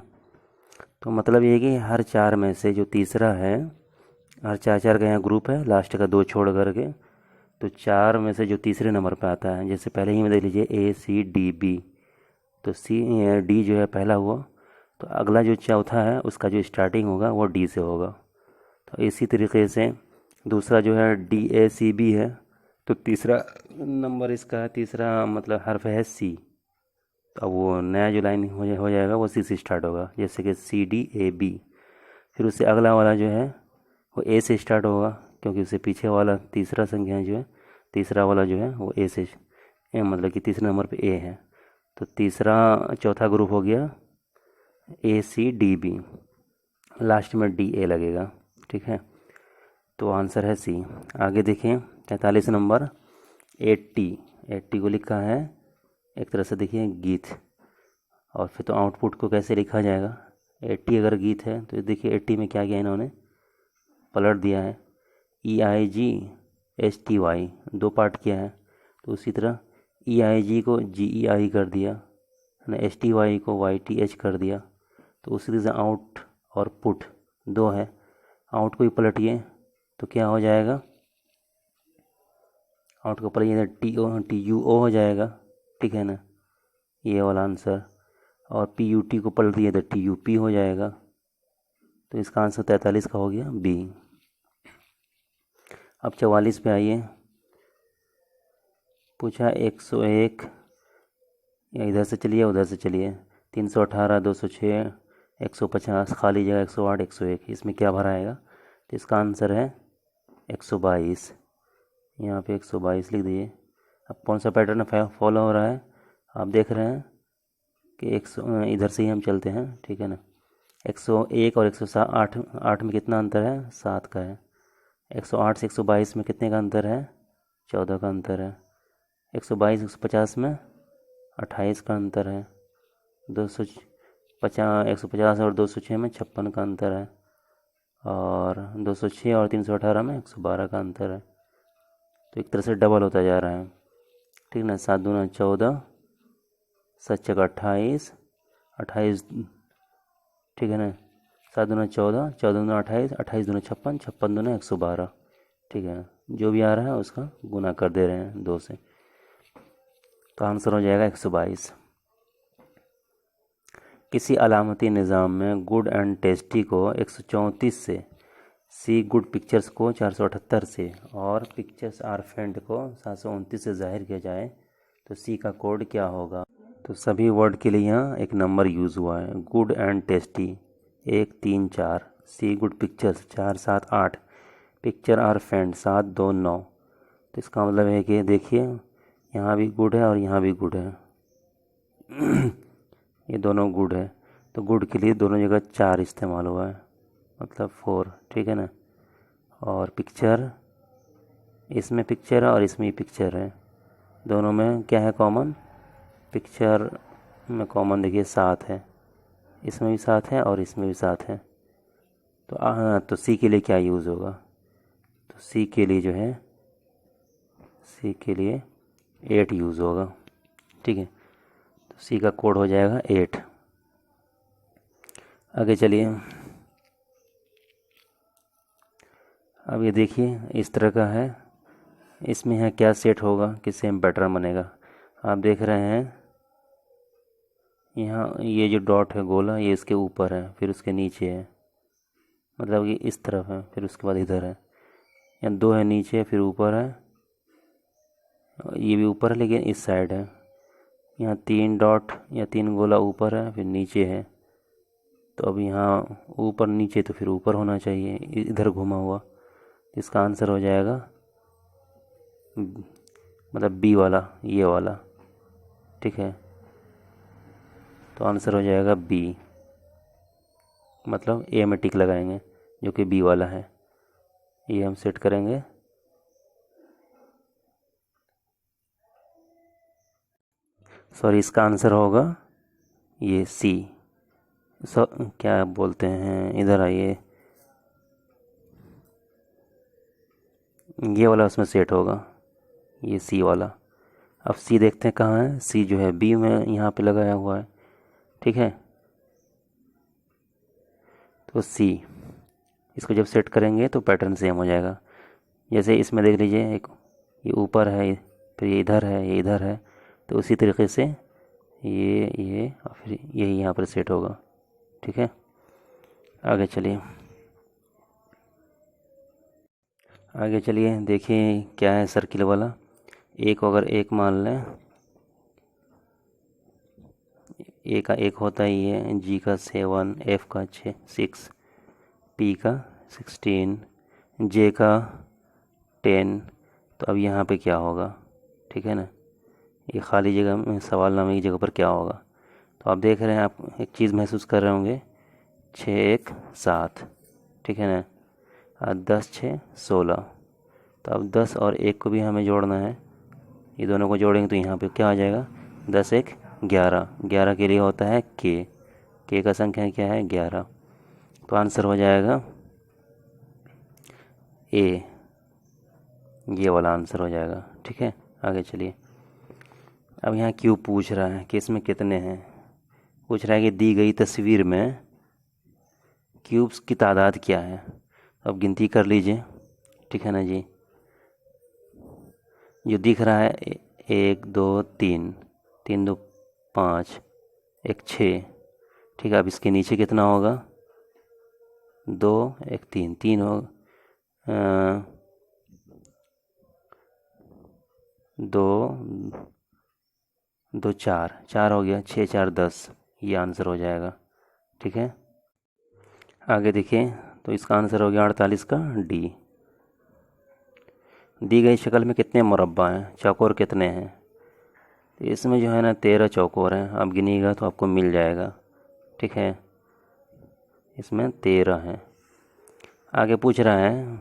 [SPEAKER 1] तो मतलब ये है कि हर 4 में से जो तीसरा है, हर 4 का यहाँ ग्रुप है, लास्ट का 2 छोड़ करके, तो 4 में से जो तीसरे नंबर पे आता है, जैसे पहले ही में देख लीजिए ACDB, तो D जो है पहला हुआ, तो अगला जो चौथा है उसका जो स्टार्टिंग होगा वो D से होगा। तो इसी तरीके से दूसरा जो है DACB है, तो तीसरा नंबर इसका है, तीसरा मतलब हर्फ है C, तो अब वो नया जो लाइन हो जाएगा वो C से स्टार्ट होगा, जैसे कि CDAB। फिर उससे अगला वाला जो है वो A से स्टार्ट होगा, क्योंकि उससे पीछे वाला तीसरा संख्या जो है, तीसरा वाला जो है वो A से मतलब कि तीसरे नंबर पे A है। तो तीसरा चौथा ग्रुप हो गया ACDB, लास्ट में DA लगेगा, ठीक है। तो आंसर है C। आगे देखें 43 नंबर 80 को लिखा है एक तरह से, देखिए गीत, और फिर तो आउटपुट को कैसे लिखा जाएगा। 80 अगर गीत है तो देखिए 80 में क्या किया इन्होंने, पलट दिया है, EIGHTY 2 पार्ट किया है। तो उसी तरह EIG को GEI कर दिया है ना, STY को YTH कर दिया। तो उसी तरह से आउट और पुट 2 है, आउट को ही पलटिए तो क्या हो जाएगा, आउट को पलटिए तो TUO हो जाएगा, ठीक है ना, ये वाला आंसर। और PUT को पलट दिए तो TUP हो जाएगा। तो इसका आंसर 43 का हो गया B। अब 44 पे आइए, पूछा 101, इधर से चलिए उधर से चलिए, 318, 206, 150, खाली जगह 108, 101, इसमें क्या भरा आएगा। तो इसका आंसर है 122, यहाँ पे 122 लिख दीजिए। अब कौन सा पैटर्न फॉलो हो रहा है, आप देख रहे हैं कि 100, इधर से ही हम चलते हैं, ठीक है ना। 101 और 108, 8 में कितना अंतर है, 7 का है। 108 से 122 में कितने का अंतर है, 14 का अंतर है। 122 150 में 28 का अंतर है। 150 और 206 में 56 का अंतर है। और 206 और 318 में 112 का अंतर है। तो एक तरह से डबल होता जा रहा है, ठीक ना। 7 दूना 14, 7 छक्का 28, 28, ठीक है ना। 7 दूना 14, 14 दूना 28, 28 दूना 56, 56 दूना 112, ठीक है ना। जो भी आ रहा है उसका गुना कर दे रहे हैं 2 से, तो आंसर हो जाएगा 122। किसी अलामती निज़ाम में गुड एंड टेस्टी को 134 से, सी गुड पिक्चर्स को 478 से और पिक्चर्स आर फेंड को 729 से जाहिर किया जाए तो सी का कोड क्या होगा। तो सभी वर्ड के लिए यहाँ एक नंबर यूज़ हुआ है। Good and tasty 1 3 4, C good pictures 4 7 8, picture are fend 7 2 9। तो इसका मतलब है कि देखिए यहाँ भी गुड है और यहाँ भी गुड है ये दोनों गुड है, तो गुड के लिए दोनों जगह 4 इस्तेमाल हुआ है, मतलब 4, ठीक है ना। और पिक्चर, इसमें पिक्चर है और इसमें पिक्चर है, दोनों में क्या है कॉमन, पिक्चर में कॉमन देखिए 7 है, इसमें भी 7 है और इसमें भी 7 है। तो हाँ, तो सी के लिए क्या यूज़ होगा? तो सी के लिए जो है, सी के लिए 8 यूज़ होगा। ठीक है, तो सी का कोड हो जाएगा 8। आगे चलिए, अब ये देखिए इस तरह का है। इसमें यहाँ क्या सेट होगा कि सेम पैटर्न बनेगा। आप देख रहे हैं यहाँ ये जो डॉट है गोला, ये इसके ऊपर है, फिर उसके नीचे है, मतलब कि इस तरफ है, फिर उसके बाद इधर है। यहाँ 2 है नीचे, फिर ऊपर है, ये भी ऊपर है लेकिन इस साइड है। यहाँ 3 डॉट या 3 गोला ऊपर है, फिर नीचे है। तो अब यहाँ ऊपर नीचे तो फिर ऊपर होना चाहिए, इधर घुमा हुआ। इसका आंसर हो जाएगा मतलब बी वाला, ये वाला। ठीक है, तो आंसर हो जाएगा बी, मतलब ए में टिक लगाएंगे जो कि बी वाला है। ये हम सेट करेंगे। सॉरी, इसका आंसर होगा ये सी। क्या बोलते हैं, इधर आइए, ये वाला उसमें सेट होगा, ये सी वाला। अब सी देखते हैं कहाँ है। सी जो है बी में यहाँ पे लगाया हुआ है। ठीक है, तो सी, इसको जब सेट करेंगे तो पैटर्न सेम हो जाएगा। जैसे इसमें देख लीजिए, एक ये ऊपर है, फिर ये इधर है, ये इधर है, तो उसी तरीके से ये और फिर यही यहाँ पर सेट होगा। ठीक है, आगे चलिए, आगे चलिए देखिए क्या है सर्किल वाला। एक अगर एक मान लें, ए का 1 होता है ये, जी का 7, एफ का 6, पी का 16, जे का 10। तो अब यहाँ पे क्या होगा? ठीक है ना, ये खाली जगह में सवाल नामे की जगह पर क्या होगा? तो आप देख रहे हैं, आप एक चीज़ महसूस कर रहे होंगे, 6 1 7। ठीक है ना, 10 6 16। तो अब 10 और 1 को भी हमें जोड़ना है। ये दोनों को जोड़ेंगे तो यहाँ पे क्या आ जाएगा? 10 1 11। 11 के लिए होता है के का संख्या क्या है? 11। तो आंसर हो जाएगा ए, ये वाला आंसर हो जाएगा। ठीक है, आगे चलिए। अब यहाँ क्यूब पूछ रहा है कि इसमें कितने हैं। पूछ रहा है कि दी गई तस्वीर में क्यूब्स की तादाद क्या है। अब गिनती कर लीजिए। ठीक है ना जी, जो दिख रहा है 1 2 3, 3 2 5, 1 6। ठीक है, अब इसके नीचे कितना होगा? 2 1 3, 3 हो 2 2 4, 4 हो गया, 6 4 10। ये आंसर हो जाएगा। ठीक है, आगे देखिए, तो इसका आंसर हो गया 48 का डी। दी गई शक्ल में कितने मुरब्बा हैं, चौकोर कितने हैं? तो इसमें जो है ना 13 चौकोर हैं। आप गिनिएगा तो आपको मिल जाएगा। ठीक है, इसमें 13 हैं। आगे पूछ रहा है,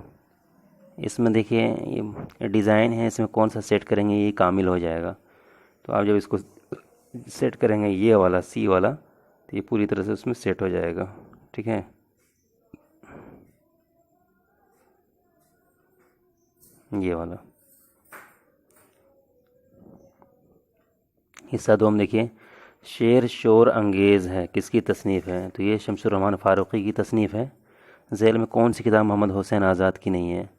[SPEAKER 1] इसमें देखिए ये डिज़ाइन है, इसमें कौन सा सेट करेंगे ये कामिल हो जाएगा। तो आप जब इसको सेट करेंगे ये वाला सी वाला, तो ये पूरी तरह से उसमें सेट हो जाएगा। ठीक है, ये वाला हिस्सा 2 हम देखिए। शेर शोर अंगेज़ है, किसकी तसनीफ़ है? तो ये शमसुर रहमान फ़ारूक़ी की तसनीफ़ है। झैल में कौन सी किताब मोहम्मद हुसैन आज़ाद की नहीं है?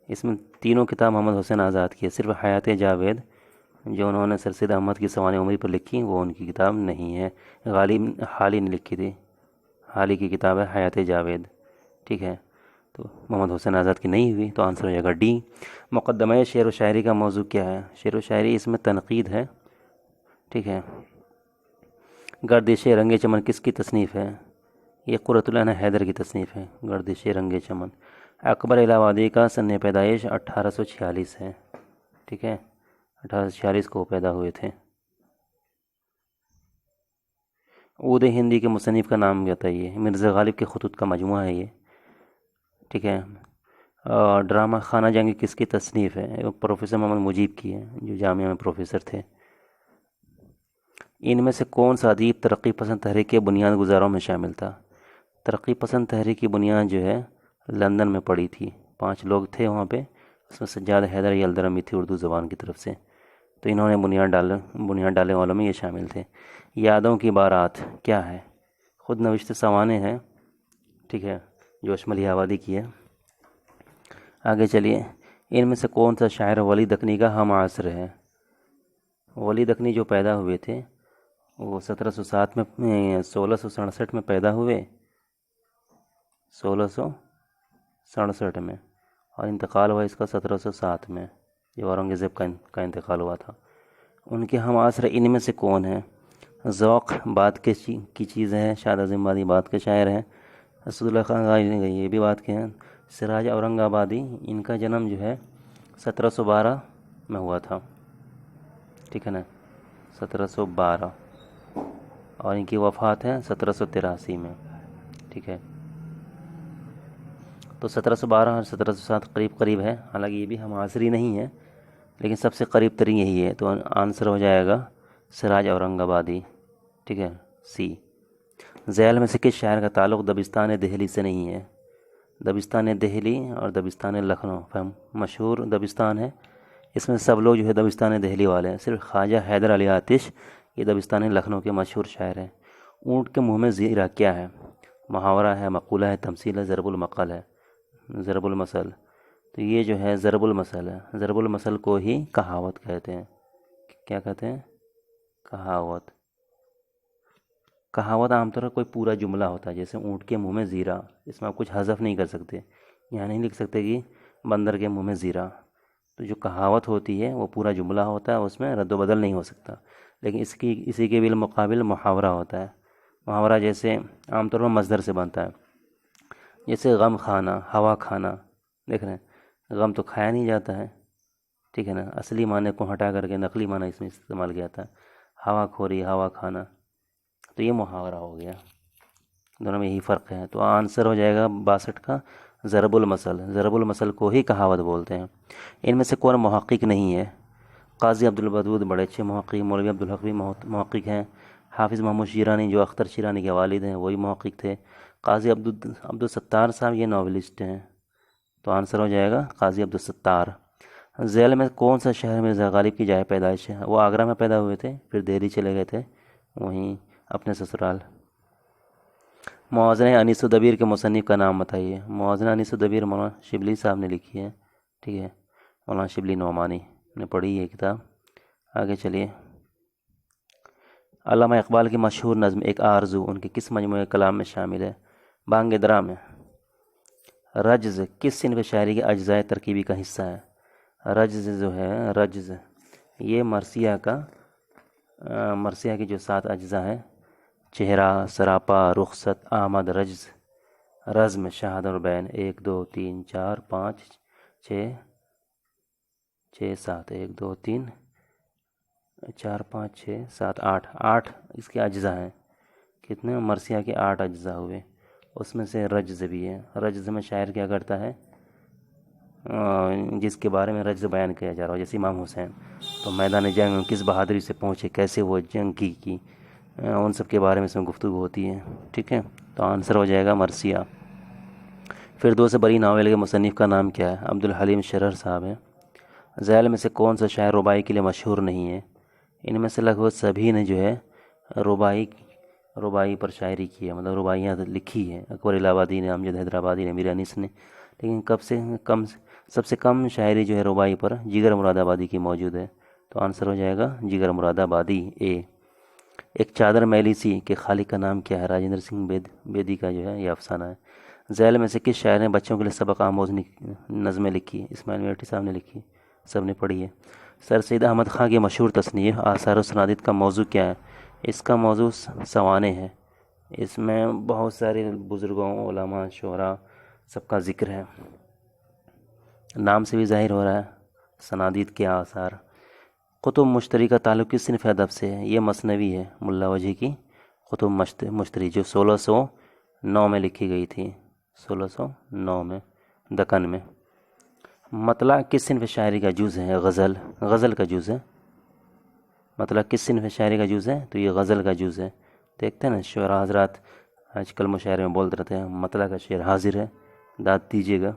[SPEAKER 1] इसमें तीनों किताब मोहम्मद हुसैन आज़ाद की है, सिर्फ हयात जावेद जो उन्होंने सर सैयद अहमद की सवाने उमरी पर लिखी, वो उनकी किताब नहीं है। गालिब हाली ने लिखी थी, हाली की किताब है हयात जावेद। ठीक है, तो मोहम्मद हुसैन आज़ाद की नहीं हुई, तो आंसर हो जाएगा डी। मुक़द्दमा शेर व शायरी का मौजू क्या है? शेर व शायरी इसमें तनकीद है। ठीक है, गर्दिश रंगे चमन किसकी तसनीफ़ है? ये क़ुर्रतुल ऐन हैदर की तसनीफ़ है, गर्दिश रंगे चमन। अकबर इलाहाबादी का सन पैदाइश 1846 है। ठीक है, 1846 को पैदा हुए थे। ऊद हिंदी के मुसन्निफ़ का नाम बताइए। मिर्ज़ा गालिब के ख़ुतूत का मजमुआ है ये। ठीक है, ड्रामा खाना जंगी किसकी तसनीफ़ है? प्रोफेसर मोहम्मद मुजीब की है, जो जामिया में प्रोफेसर थे। इनमें से कौन सा अदीब तरक्की पसंद तहरीक के बुनियाद गुजारों में शामिल था? तरक्की पसंद तहरीक की बुनियाद जो है लंदन में पड़ी थी। 5 लोग थे वहाँ पे, उसमें सज्जाद हैदर यलदरमी थी उर्दू ज़बान की तरफ से। तो इन्होंने बुनियाद डालने वालों में ये शामिल थे। यादों की बारात क्या है? खुद नविश्त सवाने हैं, ठीक है, जो अशमली आबादी की है। आगे चलिए, इनमें से कौन सा शायर वली दकनी का हम आसर है? वली दकनी जो पैदा हुए थे वो 1707 में 1667 में पैदा हुए, 1667 में, और इंतकाल हुआ इसका 1707 में, ये औरंगज़ेब का इंतकाल हुआ था। उनके हम आसर इनमें से कौन है? ज़ौक़ बात की चीज़ है, शाद आज़िमाबादी बात के शायर हैं। असदुल्ला खान गाजी ये भी बात के हैं। सिराज औरंगाबादी, इनका जन्म जो है 1712 में हुआ था, ठीक है ना, 1712, और इनकी वफ़ात है 1783 में, ठीक है। तो 1712 और 1707 करीब करीब है, हालांकि ये भी हम आसरी नहीं है, लेकिन सबसे करीब तरीन यही है। तो आंसर हो जाएगा सिराज औरंगाबादी, ठीक है, सी। ज़ैल में से किस शहर का ताल्लुक़ दबिस्तान दिल्ली से नहीं है? दबिस्तान दिल्ली और दबिस्तान लखनऊ मशहूर दबिस्तान है, इसमें सब लोग जो है दबिस्तान दिल्ली वाले हैं। सिर्फ ख्वाजा हैदर अली आतिश ये दबिस्तान लखनऊ के मशहूर शायर हैं। ऊँट के मुँह में ज़ीरा क्या है? मुहावरा है, मक़ूला है, तमसील है, ज़रबुल मक़ल है, ज़रबुल मसल। तो ये जो है ज़रबुल मसल है। ज़रबुल मसल को ही कहावत कहते हैं। क्या कहते हैं? कहावत। कहावत आमतौर पर कोई पूरा जुमला होता है, जैसे ऊँट के मुंह में ज़ीरा, इसमें आप कुछ हज़फ नहीं कर सकते, यहाँ नहीं लिख सकते कि बंदर के मुंह में ज़ीरा। तो जो कहावत होती है वो पूरा जुमला होता है, उसमें रद्द-बदल नहीं हो सकता। लेकिन इसी के बिलमुक़ाबिल मुहावरा होता है। मुहावरा जैसे आमतौर पर मज़दर से बनता है, जैसे गम खाना, हवा खाना। देख रहे हैं, गम तो खाया नहीं जाता है, ठीक है ना, असली माने को हटा करके नकली माना इसमें इस्तेमाल किया था। हवा खोरी, हवा खाना, तो ये मुहावरा हो गया। दोनों में यही फ़र्क है। तो आंसर हो जाएगा 62 का ज़रबुल मसल। ज़रबुल मसल को ही कहावत बोलते हैं। इनमें से कौन मुहक़्क़िक़ नहीं है? क़ाज़ी अब्दुल वदूद बड़े अच्छे मुहक़्क़िक़, मौलवी अब्दुल हक भी मुहक़्क़िक़ हैं। हाफ़िज़ महमूद शिरानी जो अख्तर शिरानी के वालिद हैं वही मुहक़्क़िक़ थे। क़ाज़ी अब्दुल सत्तार साहब ये नॉवेलिस्ट हैं। तो आंसर हो जाएगा क़ाज़ी अब्दुल सत्तार। ज़ैल में कौन सा शहर मिर्ज़ा गालिब की जाए पैदाइश है? वो आगरा में पैदा हुए थे, फिर दिल्ली चले गए थे, वहीं अपने ससुराल। मौज़ना अनीसुद्दबीर के मुसन्निफ़ का नाम बताइए। मौज़ना अनीसुद्दबीर मौलाना शिबली साहब ने लिखी है, ठीक है, मौलाना शिबली नौमानी ने पढ़ी है किताब। आगे चलिए, अल्लामा इक़बाल की मशहूर नज़्म एक आरज़ू उनके किस मजमूए कलाम में शामिल है? बांग दरा में। रज्ज़ किस सिन्फ़ शायरी के अज्ज़ाए तरकीबी का हिस्सा है? रज्ज़ जो है, रज्ज़ ये मरसिया की जो 7 अज्ज़ा हैं, चेहरा, सरापा, रुख़सत, आमद, रज्ज़, रज़्म, शहादत और बैन, 1 2 3 4 5 6 6 7, 1 2 3 4 5 6 7 8 इसके अज्ज़ा हैं। कितने? मरसिया के 8 अज्ज़ा हुए, उसमें से रज्ज़ भी है। रज्ज़ में शायर क्या करता है? जिसके बारे में रज्ज़ बयान किया जा रहा हो, जैसे इमाम हुसैन, तो मैदान जंग में किस बहादुरी से पहुँचे, कैसे वो जंग की उन सब के बारे में इसमें गुफ्तगू होती है, ठीक है। तो आंसर हो जाएगा मरसिया। फिरदौस बरी नावल के मुसन्निफ़ का नाम क्या है? अब्दुल हलीम शरर साहब हैं। ज़ैल में से कौन सा शायर रुबाई के लिए मशहूर नहीं है? इनमें से लगभग सभी ने जो है रुबाई पर शायरी की है, मतलब रुबाइयाँ लिखी है। अकबर इलाहाबादी ने, अमजद हैदराबादी ने, मीर अनीस ने। लेकिन सबसे कम शायरी जो है रुबाई पर जिगर मुरादाबादी की मौजूद है। तो आंसर हो जाएगा जिगर मुरादाबादी, ए। एक चादर मैली सी के खालिक का नाम क्या है? राजेंद्र सिंह बेदी का जो है ये अफसाना है। ज़ैल में से किस शायर ने बच्चों के लिए सबक आमोज़ नज़में लिखी? इस्माइल मेरठी साहब ने लिखी, सब ने पढ़ी है। सर सैयद अहमद ख़ान की मशहूर तसनीफ़ आसार सनादित का मौजू क्या है? इसका मौजू सवाने है। इसमें बहुत सारे बुज़ुर्गों, उलमा, शुअरा सबका ज़िक्र है। नाम से भी ज़ाहिर हो रहा है, सनादित के आसार। कुतुब मुश्तरी का ताल्लुक़ किस सिन्फ़ अदब से है? ये मसनवी है मुल्ला वजह की कुतुब मुश्तरी, जो 1609 में लिखी गई थी, 1609 में, दक्कन में। मतला किस सिन्फ़ शायरी का जुज़ है? गज़ल का जुज़ है। मतलब किस सिन्फ़ शायरी का जुज़ है? तो ये गज़ल का जुज़ है। देखते हैं ना, शुअरा हज़रात आजकल मुशायरे में बोलते रहते हैं, मतला का शेर हाजिर है, दाद दीजिएगा।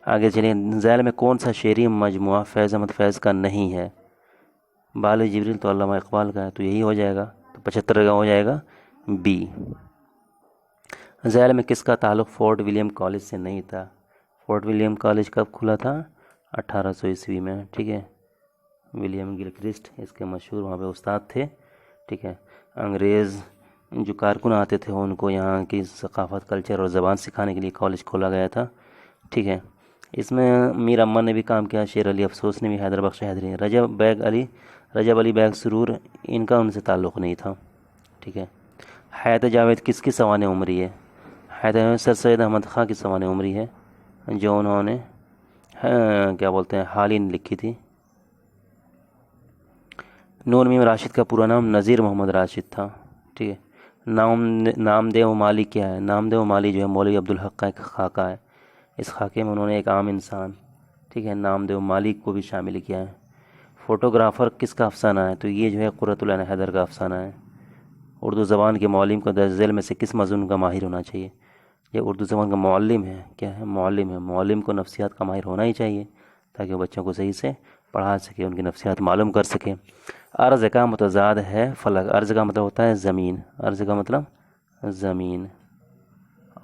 [SPEAKER 1] आगे चलिए, ज़ैल में कौन सा शेरी मजमुआ फैज़ अहमद फैज़ का नहीं है? बाल जिब्रील तो अल्लामा इकबाल का है, तो यही हो जाएगा, तो 75 का हो जाएगा बी। ज़ैल में किसका ताल्लुक़ फोर्ट विलियम कॉलेज से नहीं था? फोर्ट विलियम कॉलेज कब खुला था? 1800 ईस्वी में, ठीक है। विलियम गिलक्रिस्ट इसके मशहूर वहाँ पे उस्ताद थे, ठीक है। अंग्रेज़ जो कारकुन आते थे उनको यहाँ की सकाफ़त, कल्चर और ज़बान सिखाने के लिए कॉलेज खोला गया था, ठीक है। इसमें मीर अम्मन ने भी काम किया, शेर अली अफसोस ने भी, हैदर बख्श हैदरी, रजब अली बैग सुरूर, इनका उनसे ताल्लुक़ नहीं था, ठीक है। हैदर जावेद किसकी सवाने उमरी है? हैदर सर सैयद अहमद ख़ां की सवाने उमरी है, जो उन्होंने क्या बोलते हैं हाल ही लिखी थी। नूर मीम राशिद का पूरा नाम नज़ीर मोहम्मद राशिद था, ठीक है। नामदेव माली क्या है? नामदेव माली जो है मौलवी अब्दुल हक का एक खाका है। इस खाके में उन्होंने एक आम इंसान, ठीक है, नामदेव माली को भी शामिल किया है। फ़ोटोग्राफ़र किसका अफसाना है? तो ये जो है क़ुर्रतुल ऐन हैदर का अफसाना है। उर्दू ज़बान के मौलिम को दर्ज झैल में से किस मज़मून का माहिर होना चाहिए? ये उर्दू ज़बान का मौलिम है, क्या है? मौलिम है। मौलिम को नफ्सियात का माहिर होना ही चाहिए, ताकि वो बच्चों को सही से पढ़ा सके, उनकी नफ्सियात मालूम कर सके। अर्ज़ का मुतज़ाद है फलक। अर्ज़ का मतलब होता है ज़मीन, अर्ज़ का मतलब ज़मीन,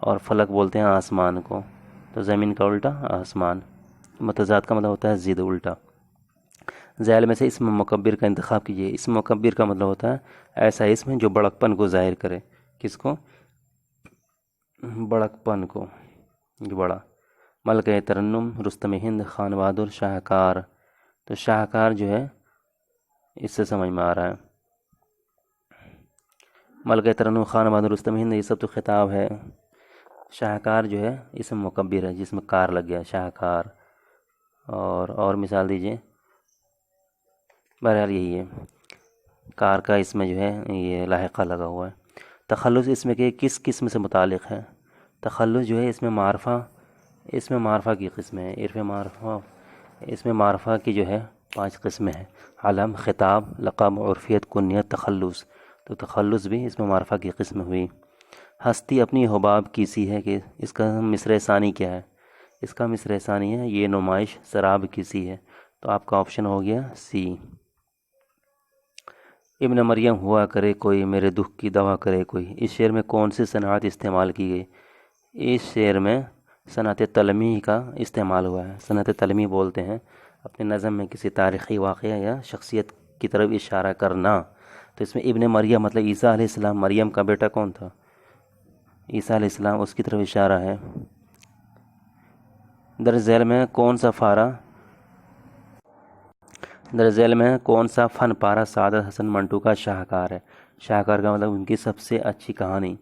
[SPEAKER 1] और फलक बोलते हैं आसमान को, तो ज़मीन का उल्टा आसमान। मुतज़ाद का मतलब होता है ज़िद, उल्टा। ज़ैल में से इसम मुकब्बिर का इंतखाब कीजिए। इसम मुकब्बिर का मतलब होता है ऐसा इसम जो बड़कपन को ज़ाहिर करे। किसको? बड़कपन को, जो बड़ा। मलक तरन्नुम, रुस्तम हिंद, खान बहादुर, शाहकार। तो शाहकार जो है इससे समझ में आ रहा है। मलक तरन्नुम, खान बहादुर, रुस्तम हिंद, ये सब तो खिताब है। शाहकार जो है इसम मुकब्बिर है, जिसमें कार लग गया, शाहकार। और मिसाल दीजिए। बहरहाल यही है, कार का इसमें जो है ये लाहिक़ा लगा हुआ है। तखल्लुस इसमें के किस किस्म से मुतालिक़ है? तखल्लुस जो है इसमें मारफा की किस्म है। इर्फ़ मारफा, इसमें मारफा की जो है 5 किस्में हैं: अलम, ख़िताब, लक़ब, उर्फ़ियत, कुन्यत, तखल्लुस। तो तखल्लुस भी इसमें मारफा की किस्म हुई। हस्ती अपनी हुबाब की सी है, कि इसका मिसरे सानी क्या है? इसका मिसरे सानी है ये नुमाइश शराब की सी है, तो आपका ऑप्शन हो गया सी। इब्न मरियम हुआ करे कोई, मेरे दुख की दवा करे कोई, इस शेर में कौन सी सनात इस्तेमाल की गई? इस शेर में सनअत तलमी का इस्तेमाल हुआ है। सनअत तलमी बोलते हैं अपने नज़म में किसी तारीख़ी वाक़या या शख्सियत की तरफ इशारा करना। तो इसमें इब्न मरियम मतलब ईसा अलैहिस्सलाम, मरियम का बेटा कौन था? ईसा अलैहिस्सलाम, उसकी तरफ इशारा है। दरअसल में कौन सा फ़न पारा सादत हसन मंटू का शाहकार है? शाहकार का मतलब उनकी सबसे अच्छी कहानी,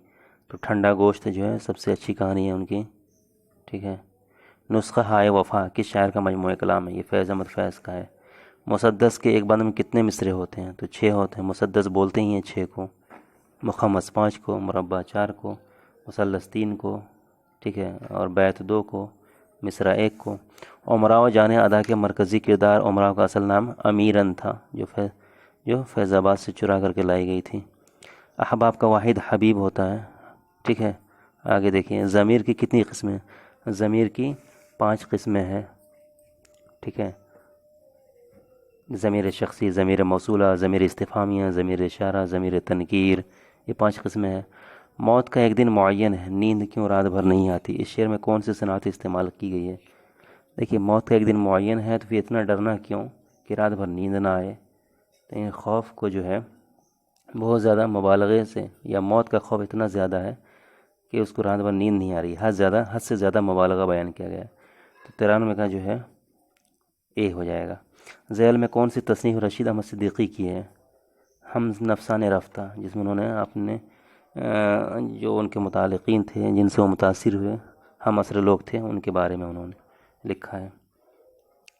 [SPEAKER 1] तो ठंडा गोश्त जो है सबसे अच्छी कहानी है उनकी, ठीक है। नुस्खा हाय वफ़ा किस शायर का मजमूए कलाम है? ये फैज़ अहमद फैज़ का है। मुसद्दस के एक बंद में कितने मिसरे होते हैं? तो 6 होते हैं। मुसद्दस बोलते ही हैं 6 को, मुखम्मस 5 को, मुरब्बा 4 को, मुसल्लस 3 को, ठीक है, और बैत 2 को, मिसरा 1 को। उमराव जाने अदा के मरकज़ी किरदार, उमराव का असल नाम अमीरन था, जो फैज़ाबाद से चुरा करके लाई गई थी। अहबाब का वाहिद हबीब होता है, ठीक है। आगे देखिए, ज़मीर की कितनी किस्में? ज़मीर की 5 किस्में हैं, ठीक है। ज़मीर शख्सी, ज़मीर मौसूला, ज़मीर इस्तिफ़ामिया, ज़मीर इशारा, ज़मीर तनकीर, ये 5 किस्में हैं। मौत का एक दिन मुअय्यन है, नींद क्यों रात भर नहीं आती? इस शेर में कौन सी सनात इस्तेमाल की गई है? देखिए, मौत का एक दिन मुअय्यन है, तो फिर इतना डरना क्यों कि रात भर नींद ना आए? तो इन खौफ को जो है बहुत ज़्यादा मुबालगे से, या मौत का खौफ इतना ज़्यादा है कि उसको रात भर नींद नहीं आ रही, हद से ज़्यादा मुबालगा बयान किया गया है। तो 93 का जो है ए हो जाएगा। ज़ैल में कौन सी तस्नीफ़ रशीद अहमद सिद्दीकी की है? हम नफसाने रफ्ता, जिसमें उन्होंने अपने जो उनके मुतालिकीन थे, जिनसे वो मुतासिर हुए, हम असर लोग थे, उनके बारे में उन्होंने लिखा है।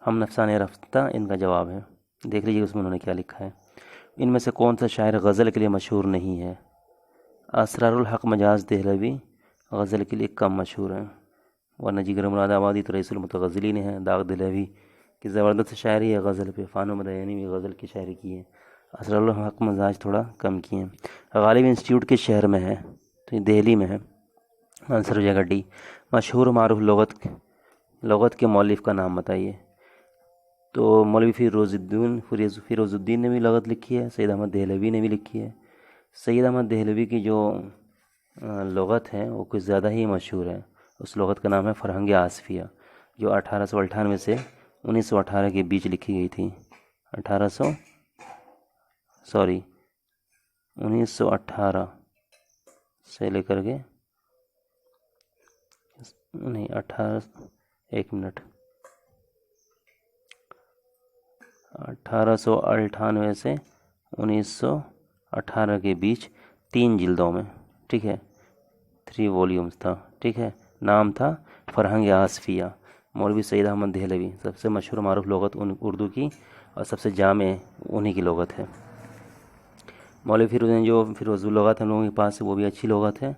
[SPEAKER 1] हम नफसाने रफ्ता इनका जवाब है। देख लीजिए उसमें उन्होंने क्या लिखा है। इनमें से कौन सा शायर गज़ल के लिए मशहूर नहीं है? असरारुल हक़ मजाज देहलवी गज़ल के लिए कम मशहूर है, वरना जिगर मुरादाबादी तो रईसुल मुतग़ज़्ज़लीन है। दाग देहलवी की ज़बरदस्त शायरी है गज़ल पे। फ़ानो मदयनी भी गज़ल की शायरी की है। असरारुल हक़ मजाज थोड़ा कम किए हैं। गालिब इंस्टीट्यूट किस शहर में है? तो ये दिल्ली में है, आंसर हो जाएगा डी। मशहूर मारूफ लगत के मौलिफ का नाम बताइए। तो मौलवी फिरोज़ुद्दीन ने भी लगत लिखी है, सैयद अहमद देहलवी ने भी लिखी है। सैयद अहमद देहलवी की जो लगत है वो कुछ ज़्यादा ही मशहूर है। उस लगत का नाम है फ़रहंग आसफ़िया, जो 1898 से 1918 के बीच लिखी गई थी। 1918 से लेकर के नहीं 1898 से 1918 के बीच 3 जिल्दों में, ठीक है, 3 वॉल्यूम्स था, ठीक है। नाम था फ़रहंग आसफ़िया। मौलवी सैयद अहमद देहलवी, सबसे मशहूर मारूफ लगत उर्दू की और सबसे जामे उन्हीं की लगत है। मौलवी फिरोज़ुल लगत हम लोगों के पास है, वो भी अच्छी लगत है,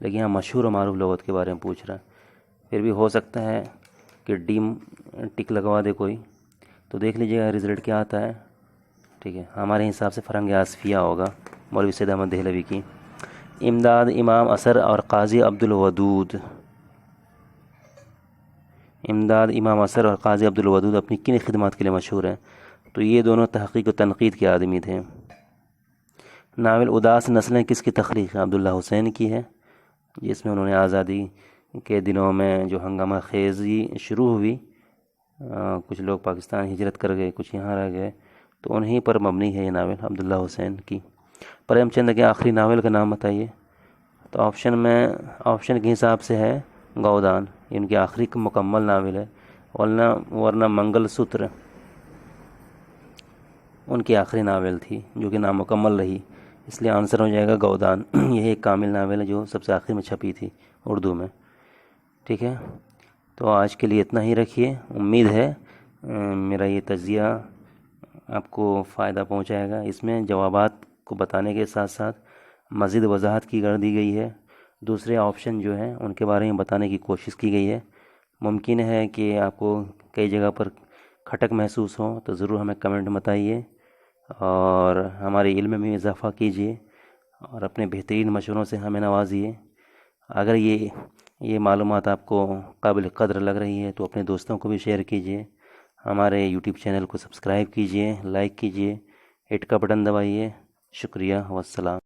[SPEAKER 1] लेकिन यहाँ मशहूर और मारूफ लगत के बारे में पूछ रहा है। फिर भी हो सकता है कि टिक लगवा दे कोई, तो देख लीजिएगा रिज़ल्ट क्या आता है, ठीक है। हमारे हिसाब से फ़रहंग आसफ़िया होगा, मौलवी सैयद अहमद देहलवी की। इमदाद इमाम असर और क़ाज़ी अब्दुल वदूद। इमदाद इमाम असर और क़ाज़ी अब्दुल वदूद अपनी किन खिदमत के लिए मशहूर हैं? तो ये दोनों तहक़ीक़ व तनक़ीद के आदमी थे। नावल उदास नस्लें किसकी तख़लीक़ है? अब्दुल्ला हुसैन की है, जिसमें उन्होंने आज़ादी के दिनों में जो हंगामा खेज़ी शुरू हुई, कुछ लोग पाकिस्तान हिजरत कर गए, कुछ यहाँ रह गए, तो उन्हीं पर मबनी है ये नावल अब्दुल्ला हुसैन की। प्रेमचंद के आखिरी नावल का नाम बताइए। तो ऑप्शन के हिसाब से है गोदान, इनकी आखिरी मुकम्मल नावल है, वरना मंगलसूत्र उनकी आखिरी नावल थी जो कि नामुकम्मल रही, इसलिए आंसर हो जाएगा गोदान। यही एक कामिल नावल है जो सबसे आखिर में छपी थी उर्दू में, ठीक है। तो आज के लिए इतना ही रखिए। उम्मीद है मेरा ये तज़िया आपको फ़ायदा पहुंचाएगा। इसमें जवाबात को बताने के साथ साथ मज़ीद वजाहत की कर दी गई है, दूसरे ऑप्शन जो हैं उनके बारे में बताने की कोशिश की गई है। मुमकिन है कि आपको कई जगह पर खटक महसूस हो, तो ज़रूर हमें कमेंट बताइए और हमारे इल्म में इजाफ़ा कीजिए और अपने बेहतरीन मशवरों से हमें नवाजिए। अगर ये मालूमात आपको काबिल क़द्र लग रही है तो अपने दोस्तों को भी शेयर कीजिए। हमारे यूट्यूब चैनल को सब्सक्राइब कीजिए, लाइक कीजिए, हिट का बटन दबाइए। शुक्रिया, वस्सलाम।